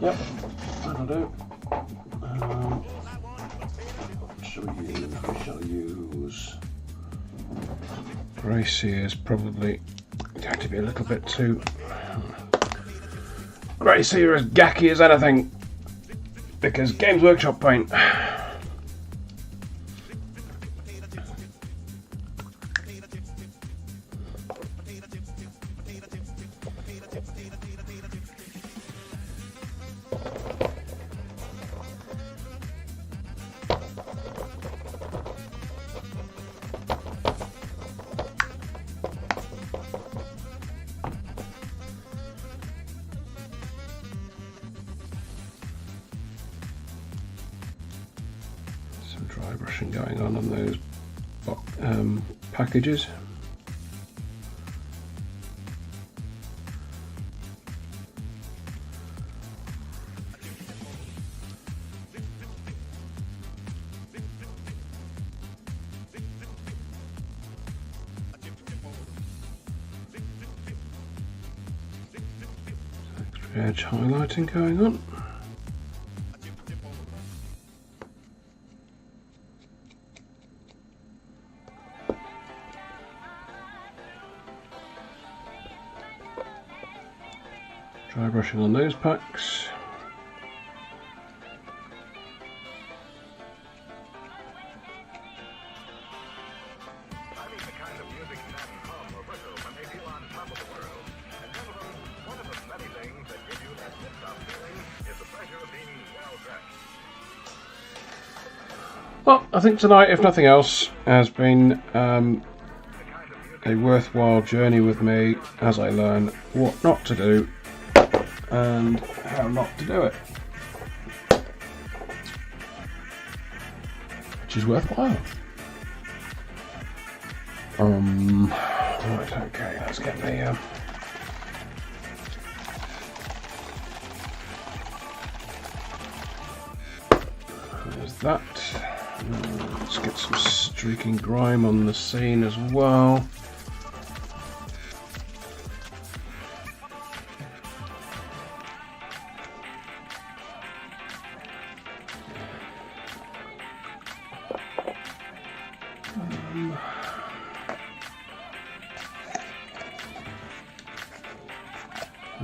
Yep, that'll do. What shall we use? We shall use grey sears, probably. Going to be a little bit too grey sear, as gacky as anything, because Games Workshop paint. brushing going on those packages. Edge highlighting going on. Dry brushing on those packs. Well, I think tonight, if nothing else, has been a worthwhile journey with me as I learn what not to do and how not to do it, which is worthwhile. Right, okay, let's get the there's that. Let's get some streaking grime on the scene as well.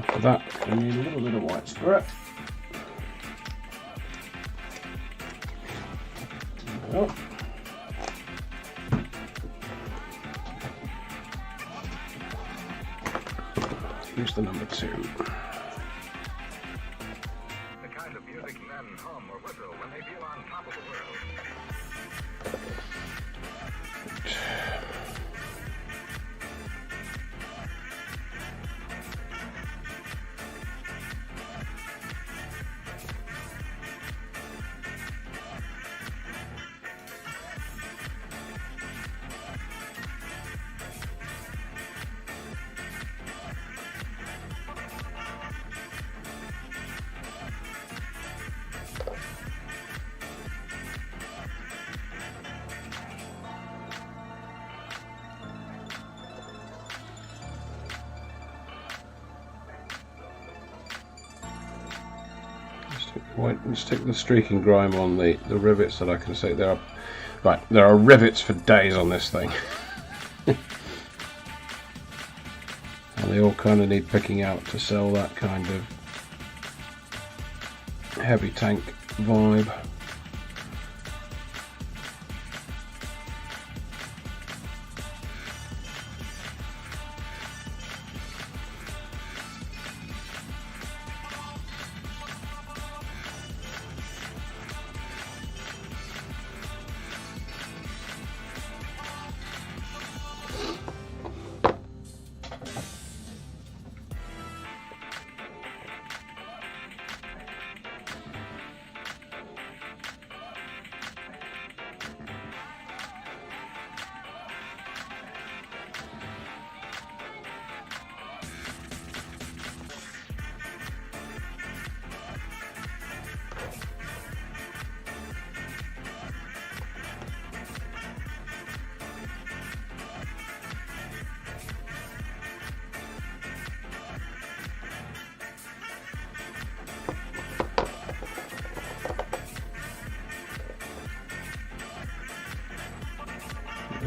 For that, we need a little bit of white spirit. There we go. Use the number 2. The kind of music men hum or whistle when they feel on top of the world. Let's stick the streaking grime on the rivets that I can see. There are rivets for days on this thing. And they all kind of need picking out to sell that kind of heavy tank vibe.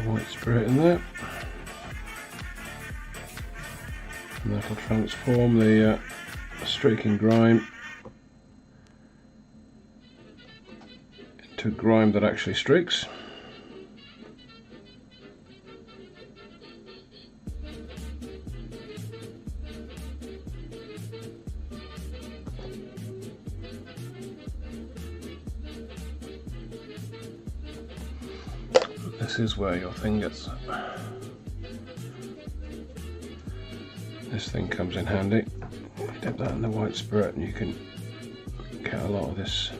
White spirit in there, and that'll transform the streaking grime into grime that actually streaks. This is where your thing gets. This thing comes in handy. Dip that in the white spirit, and you can get a lot of this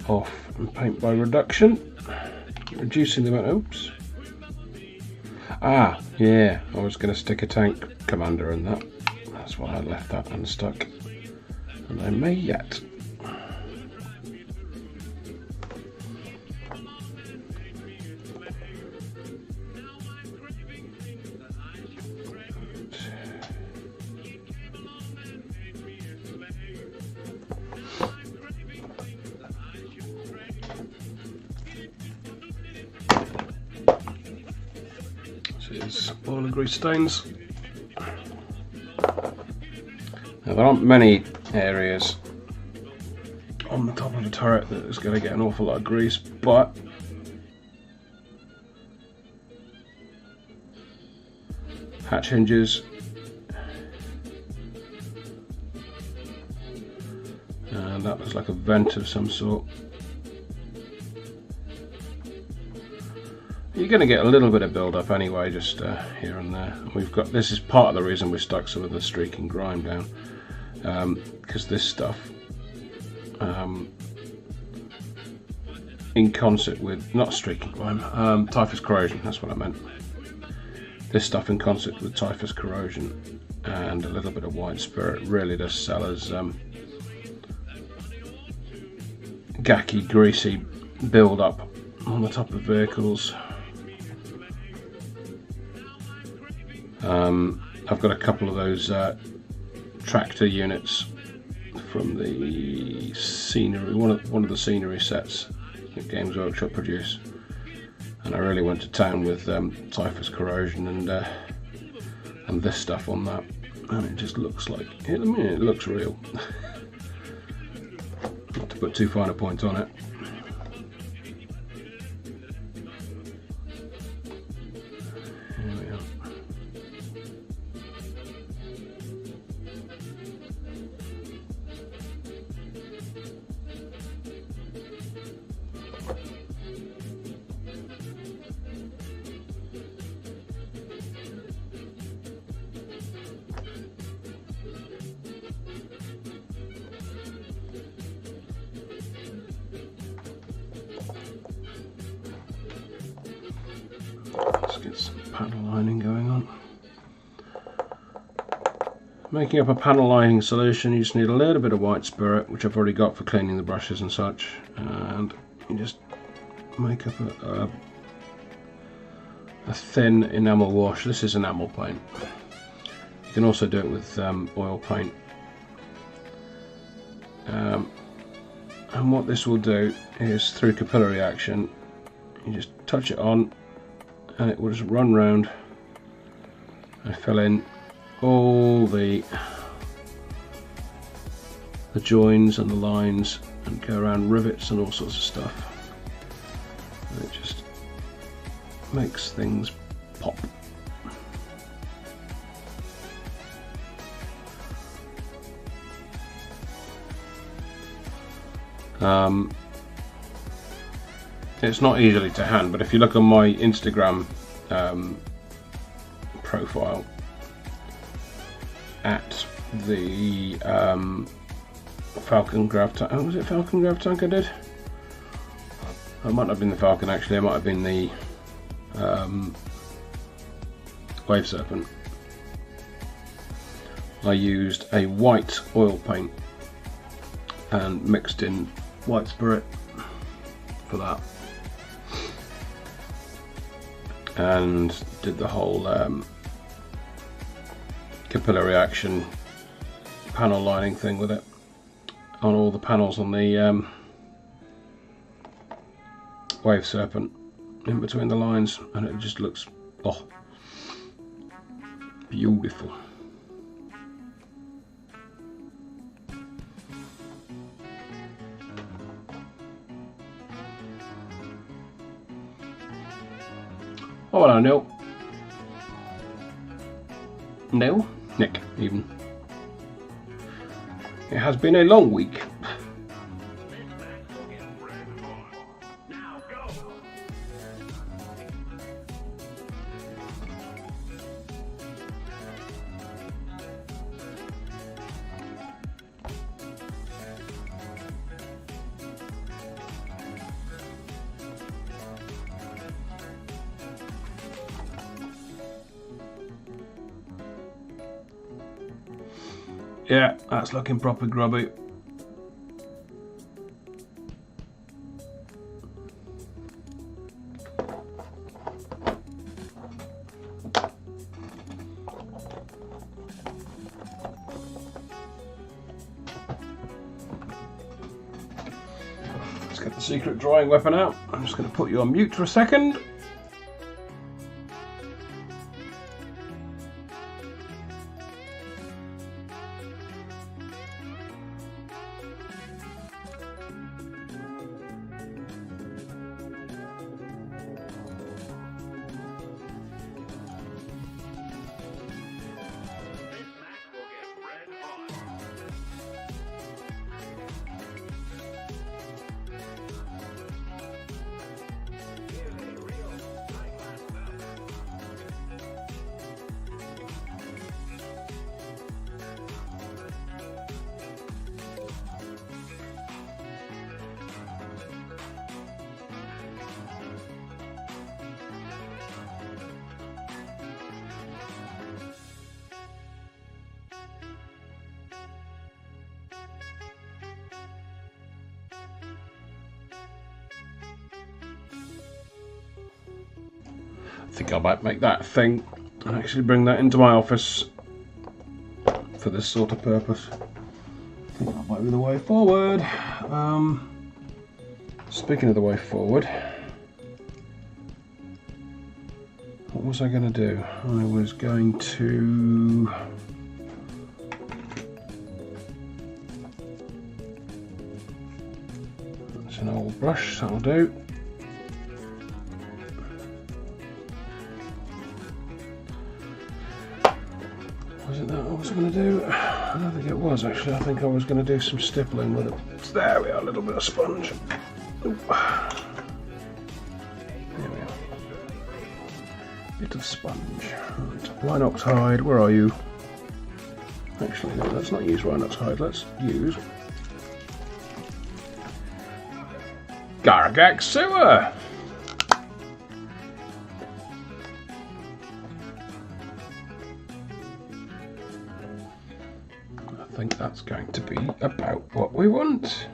off and paint by reduction, reducing the amount. Oops. Ah, yeah, I was going to stick a tank commander in that. That's why I left that unstuck. And I may yet. Oil and grease stains. Now there aren't many areas on the top of the turret that is going to get an awful lot of grease, but hatch hinges, and that was like a vent of some sort. You're going to get a little bit of build up anyway, just here and there. We've got, this is part of the reason we stuck some of the streak and grime down, because this stuff, in concert with, not streak and grime, typhus corrosion, that's what I meant. This stuff in concert with typhus corrosion and a little bit of white spirit really does sell as gacky, greasy build up on the top of vehicles. I've got a couple of those tractor units from the scenery, one of the scenery sets that Games Workshop produce, and I really went to town with typhus corrosion and this stuff on that, and it just looks like, I mean, it looks real. Not to put too fine a point on it. Let's get some panel lining going on. Making up a panel lining solution, you just need a little bit of white spirit, which I've already got for cleaning the brushes and such, and you just make up a thin enamel wash. This is enamel paint. You can also do it with oil paint. And what this will do is, through capillary action, you just touch it on and it will just run round and fill in all the joins and the lines and go around rivets and all sorts of stuff, and it just makes things pop. It's not easily to hand, but if you look on my Instagram profile at the Falcon Grav Tank, oh, was it Falcon Grav Tank I did? It might not have been the Falcon actually, it might have been the Wave Serpent. I used a white oil paint and mixed in white spirit for that, and did the whole capillary action panel lining thing with it on all the panels on the Wave Serpent in between the lines, and it just looks, oh, beautiful. Oh, hello, Neil. Neil? Nick, even. It has been a long week. Yeah, that's looking proper grubby. Let's get the secret drawing weapon out. I'm just going to put you on mute for a second. I think I might make that a thing and actually bring that into my office for this sort of purpose. I think that might be the way forward. Speaking of the way forward, what was I going to do? I was going to... That's an old brush, that'll do. Was it that I was going to do? I don't think it was actually. I think I was going to do some stippling with it. There we are, a little bit of sponge. Ooh. There we are. Bit of sponge. Right. Rhinox hide, where are you? Actually, no, let's not use Rhinox hide. Let's use Garagax sewer. I think that's going to be about what we want.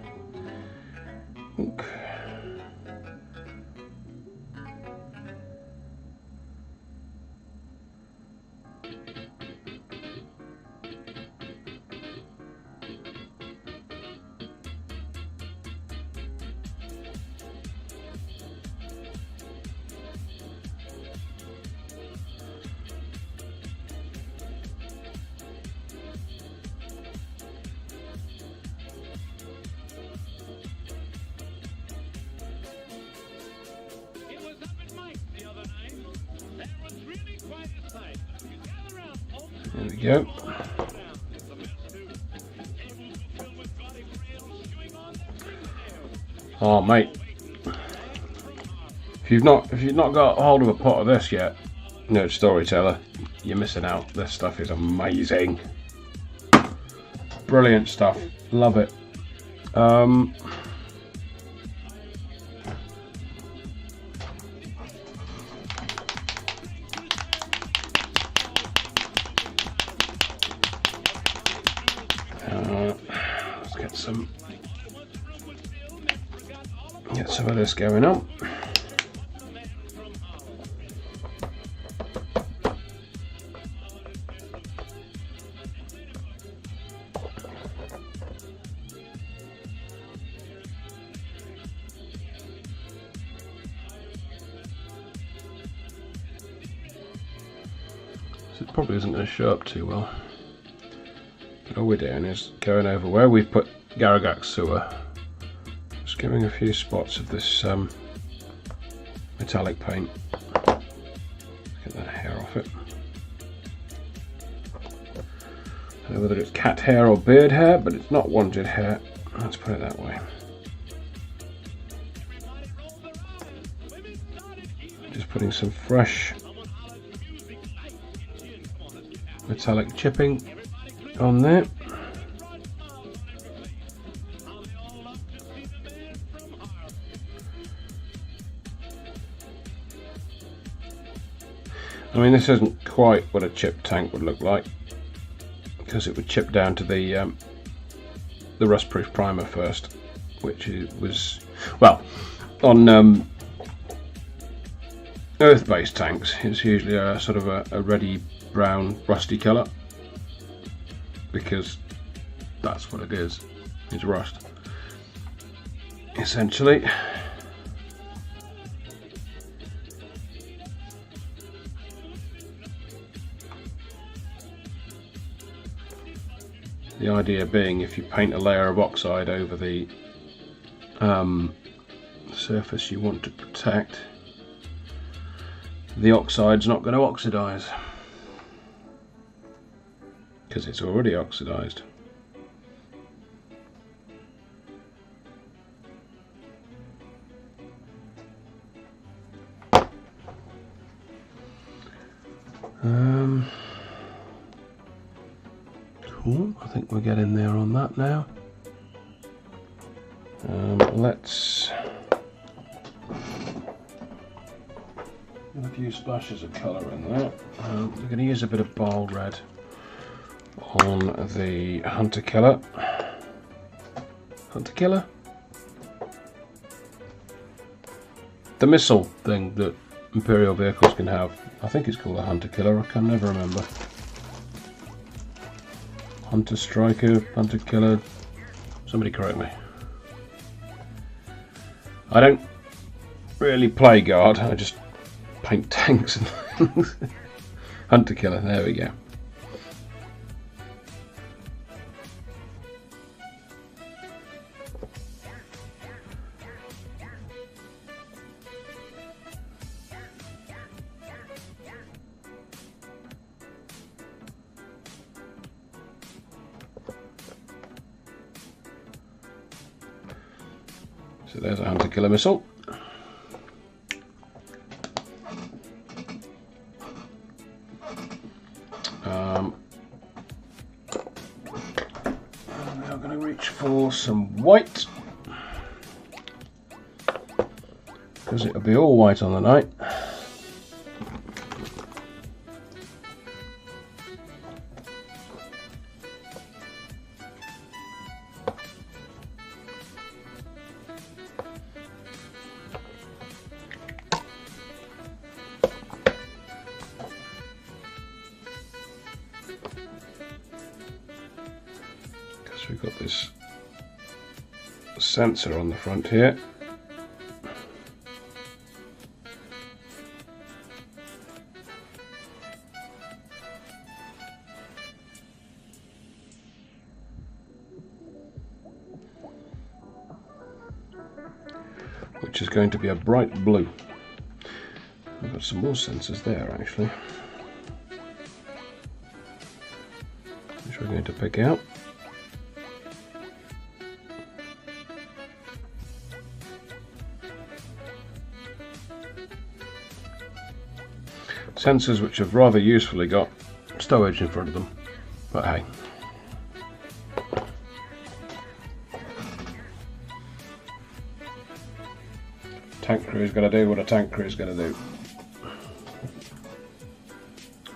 Okay. There we go. Oh mate, if you've not got hold of a pot of this yet, Nerd Storyteller, you're missing out. This stuff is amazing. Brilliant stuff. Love it. Let's get some of this going on. It probably isn't going to show up too well. But all we're doing is going over where we've put Garagax sewer, just giving a few spots of this metallic paint. Get that hair off it. I don't know whether it's cat hair or beard hair, but it's not wanted hair. Let's put it that way. Just putting some fresh metallic chipping on there. I mean, this isn't quite what a chip tank would look like, because it would chip down to the rust-proof primer first, which was, well, on earth-based tanks it's usually a sort of a reddy brown rusty colour, because that's what it is. It's rust, essentially. The idea being, if you paint a layer of oxide over the surface you want to protect, the oxide's not going to oxidize, because it's already oxidized. Cool, I think we're getting there on that now. Let's get a few splashes of colour in there. We're going to use a bit of bold red on the hunter killer. Hunter killer? The missile thing that Imperial vehicles can have. I think it's called a hunter killer, I can never remember. Hunter striker, hunter killer, somebody correct me. I don't really play guard, I just paint tanks and things. Hunter killer, there we go. So there's a hunter killer missile. I'm now going to reach for some white, because it'll be all white on the night. We've got this sensor on the front here. Which is going to be a bright blue. We've got some more sensors there actually, which we're going to pick out. Sensors which have rather usefully got stowage in front of them, but hey. Tank crew's got to do what a tank crew's going to do.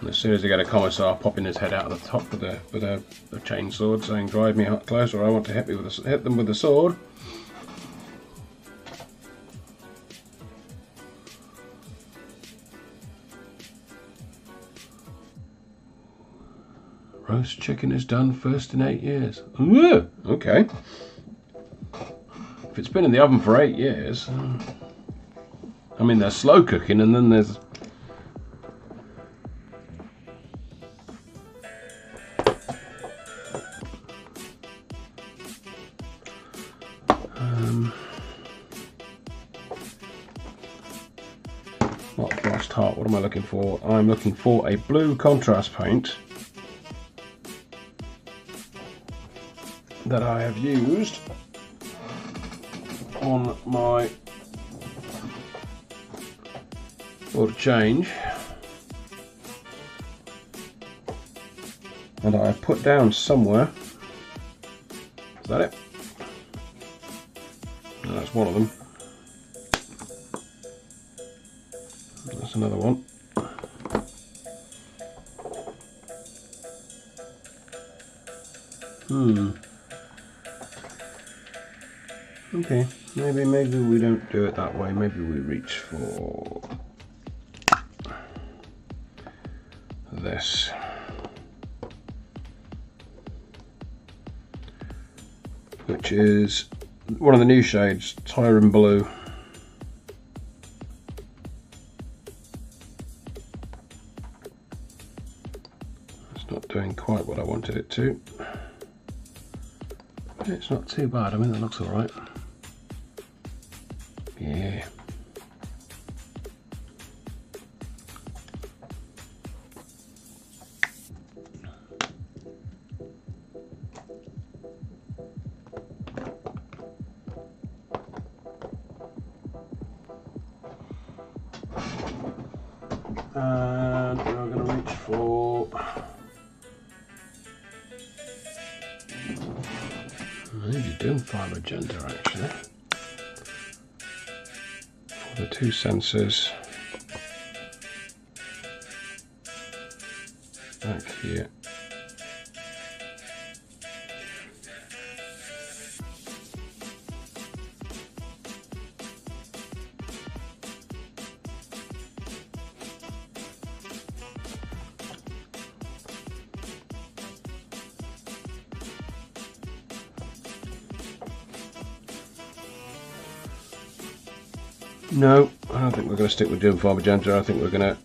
And as soon as they get a commissar popping his head out of the top with a chainsword saying drive me close or I want to hit them with a sword, roast chicken is done first in 8 years. Ooh, okay. If it's been in the oven for 8 years, I mean, there's slow cooking and then there's not flashed heart. What am I looking for? I'm looking for a blue contrast paint that I have used on my order change, and I have put down somewhere. Is that it? No, that's one of them. That's another one. Okay, maybe we don't do it that way. Maybe we reach for this. Which is one of the new shades, Tyron Blue. It's not doing quite what I wanted it to. It's not too bad. I mean, that looks all right. Yeah. And we're going to reach for maybe doing fire magenta actually for the two sensors back here. No, I don't think we're going to stick with doing fire magenta. I think we're going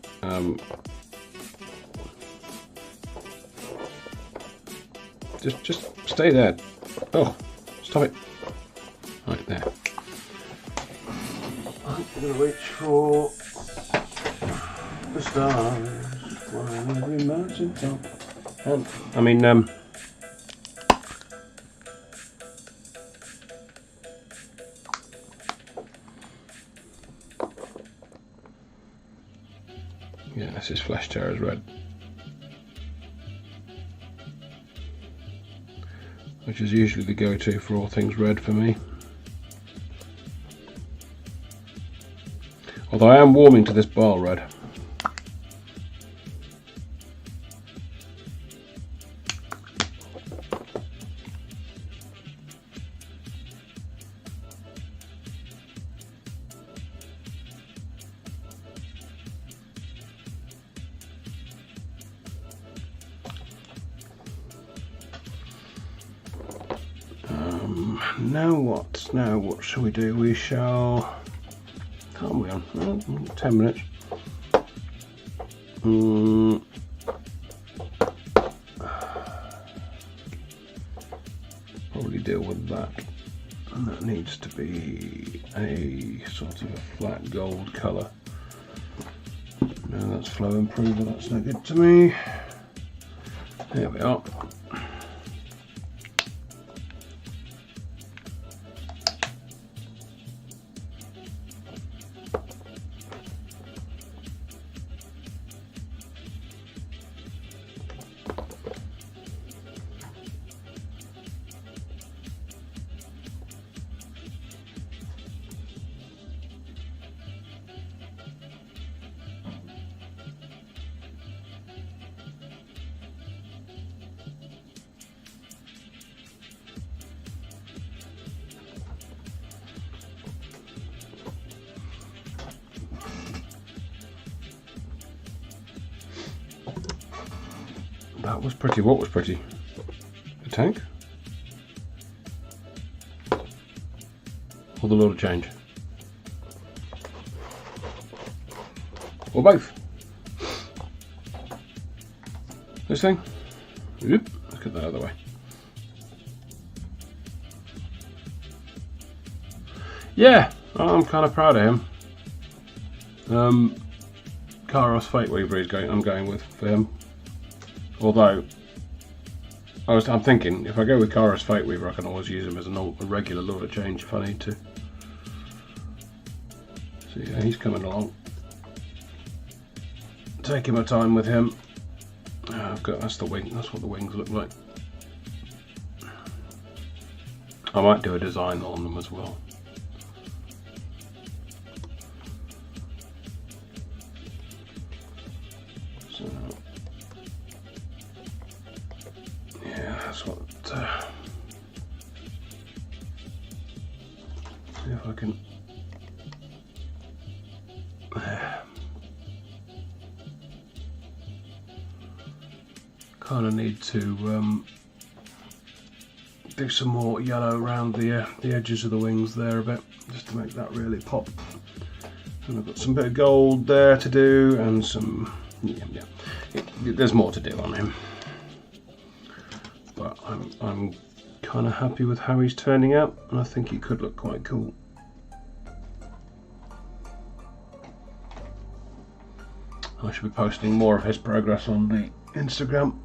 to just stay there. Oh, stop it! Right there. We're going to reach for the stars. Flying every mountain top. And I mean, yeah, this is Flash Terror's red, which is usually the go-to for all things red for me. Although I am warming to this ball red. Now what shall we do? We shall, can't we on 10 minutes. Probably deal with that, and that needs to be a sort of a flat gold colour. No, that's flow improver, that's no good to me. There we are. That was pretty. What was pretty? The tank? Or the load of change? Or both? This thing? Oop, let's get that out of the way. Yeah, I'm kind of proud of him. Kairos Fate Weaver is I'm going with for him. Although, I'm thinking, if I go with Kairos Fate Weaver, I can always use him as a regular Lord of Change if I need to. So yeah, he's coming along. Taking my time with him. That's the wing, that's what the wings look like. I might do a design on them as well. So, yeah, that's what kind of need to do some more yellow around the edges of the wings there a bit, just to make that really pop. And I've got some bit of gold there to do, and some, there's more to do on him. But I'm kind of happy with how he's turning out, and I think he could look quite cool. I should be posting more of his progress on the Instagram.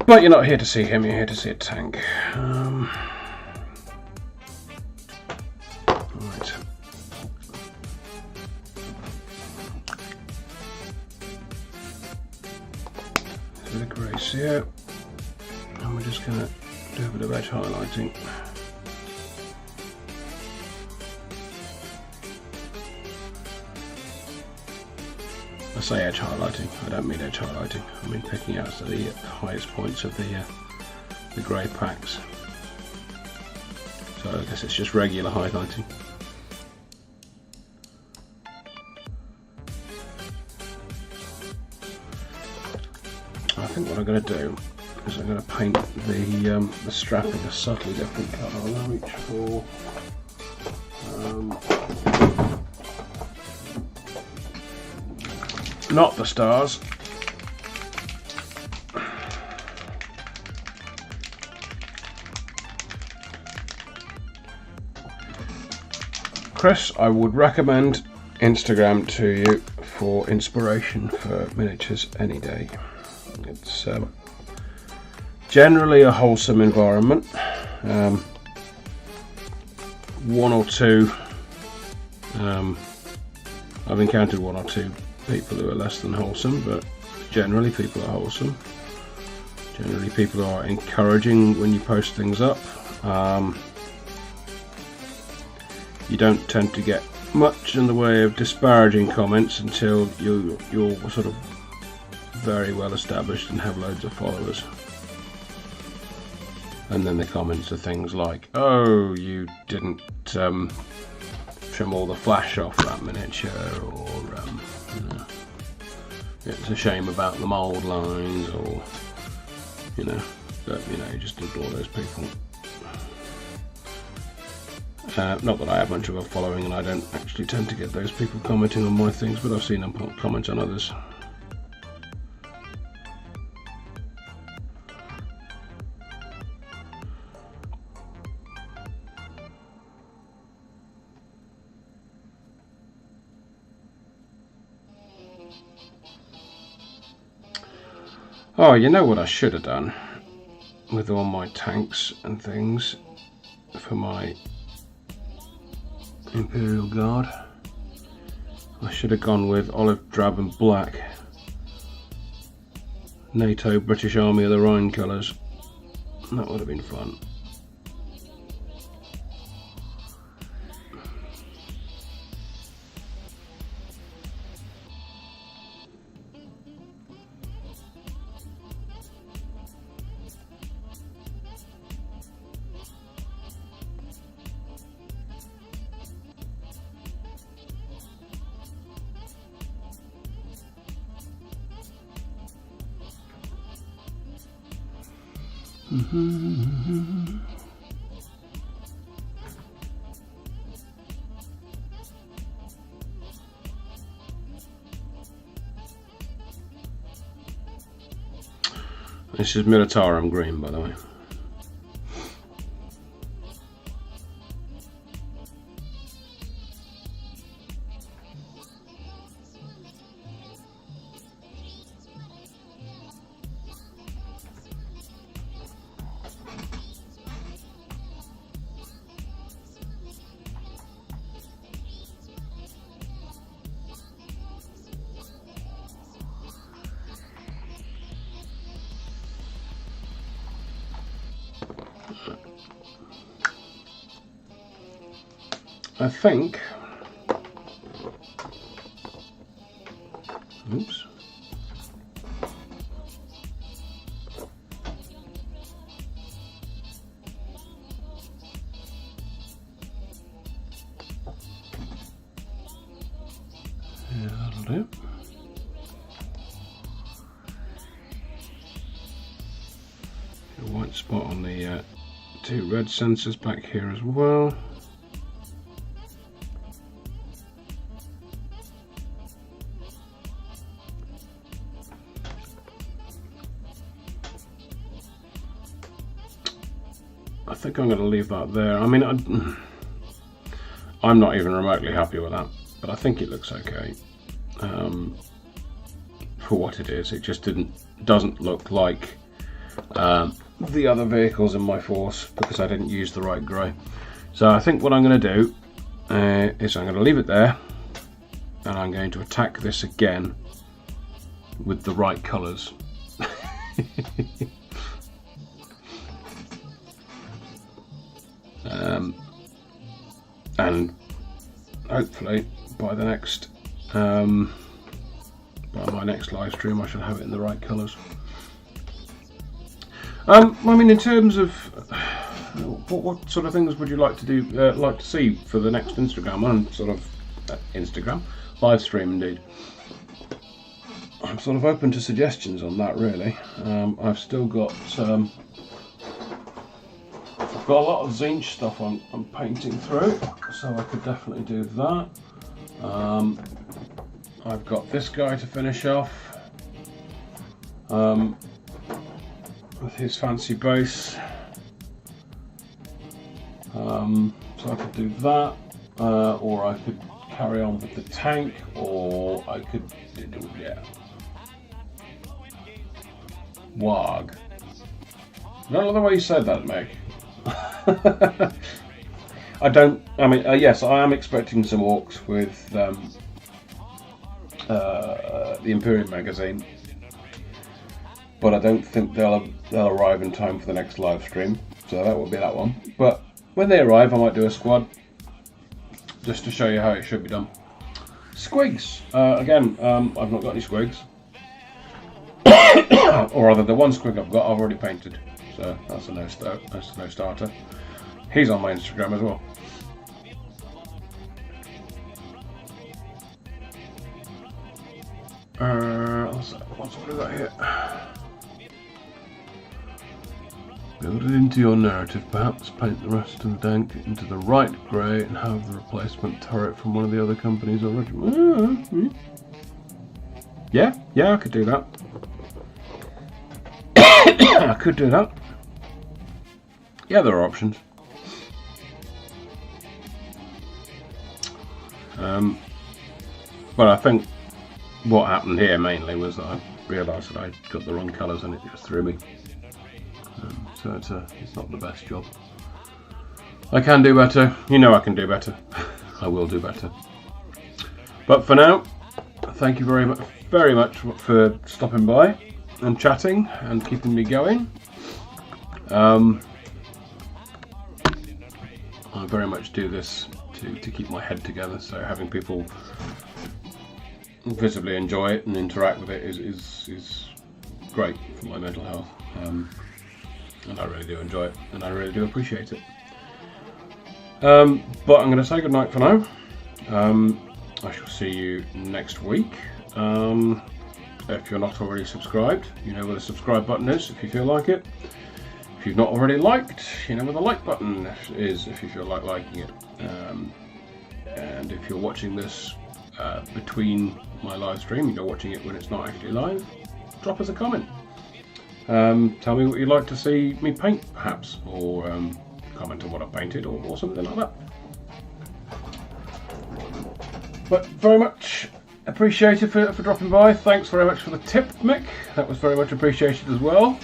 But you're not here to see him, you're here to see a tank. Right. A bit of grace here. And we're just going to do a bit of edge highlighting. I say edge highlighting, I don't mean edge highlighting, I mean picking out the highest points of the grey packs. So I guess it's just regular highlighting. I think what I'm going to do is I'm going to paint the strapping a subtly different colour. I'll reach for not the stars. Chris, I would recommend Instagram to you for inspiration for miniatures any day. It's generally a wholesome environment. One or two, I've encountered one or two people who are less than wholesome, but generally people are wholesome. Generally people are encouraging when you post things up. You don't tend to get much in the way of disparaging comments until you're sort of very well established and have loads of followers. And then the comments are things like, oh, you didn't trim all the flash off that miniature, or it's a shame about the mould lines, or but you just ignore those people. Not that I have much of a following, and I don't actually tend to get those people commenting on my things, but I've seen them comment on others. Oh, you know what I should have done with all my tanks and things for my Imperial Guard? I should have gone with olive drab and black NATO British Army of the Rhine colours. That would have been fun. This is Militarum green, by the way. I think, oops, yeah, that'll do. right spot on the two red sensors back here as well. I think I'm going to leave that there. I mean, I'm not even remotely happy with that, but I think it looks okay. For what it is, it just doesn't look like the other vehicles in my force because I didn't use the right grey. So I think what I'm going to do is I'm going to leave it there, and I'm going to attack this again with the right colours. And hopefully by the next by my next live stream I should have it in the right colours. I mean, in terms of what sort of things would you like to do, like to see for the next Instagram and sort of Instagram live stream? Indeed, I'm sort of open to suggestions on that. Really, I've still got I've got a lot of Zinch stuff I'm painting through, so I could definitely do that. I've got this guy to finish off with his fancy base, so I could do that, or I could carry on with the tank, or I could do, yeah, Wog. I don't know the way you said that, Meg. Yes, I am expecting some orcs with the Imperium magazine, but I don't think they'll arrive in time for the next live stream, so that will be that one. But when they arrive, I might do a squad just to show you how it should be done. Squigs, again, I've not got any squigs, or rather, the one squig I've got I've already painted, so that's a no starter. He's on my Instagram as well. What have we got here? Build it into your narrative, perhaps paint the rest of the tank into the right grey and have the replacement turret from one of the other companies already. Yeah, I could do that. I could do that. Yeah, there are options. But I think what happened here mainly was that I realised that I got the wrong colours and it just threw me. So it's not the best job. I can do better. You know I can do better. I will do better. But for now, thank you very much for stopping by and chatting and keeping me going. I very much do this to keep my head together, so having people visibly enjoy it and interact with it is great for my mental health, and I really do enjoy it and I really do appreciate it. But I'm going to say goodnight for now. I shall see you next week. If you're not already subscribed, you know where the subscribe button is if you feel like it. If you've not already liked, you know where the like button is if you feel like liking it. And if you're watching this between my live stream, you're watching it when it's not actually live, drop us a comment. Tell me what you'd like to see me paint, perhaps, or comment on what I painted, or something like that. But very much appreciated for dropping by. Thanks very much for the tip, Mick. That was very much appreciated as well.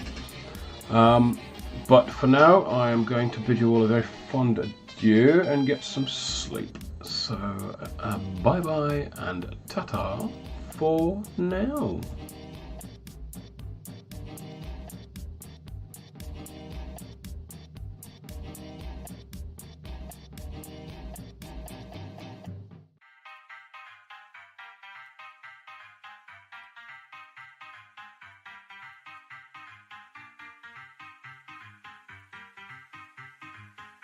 But for now, I am going to bid you all a very fond adieu and get some sleep. So, bye-bye and ta-ta for now.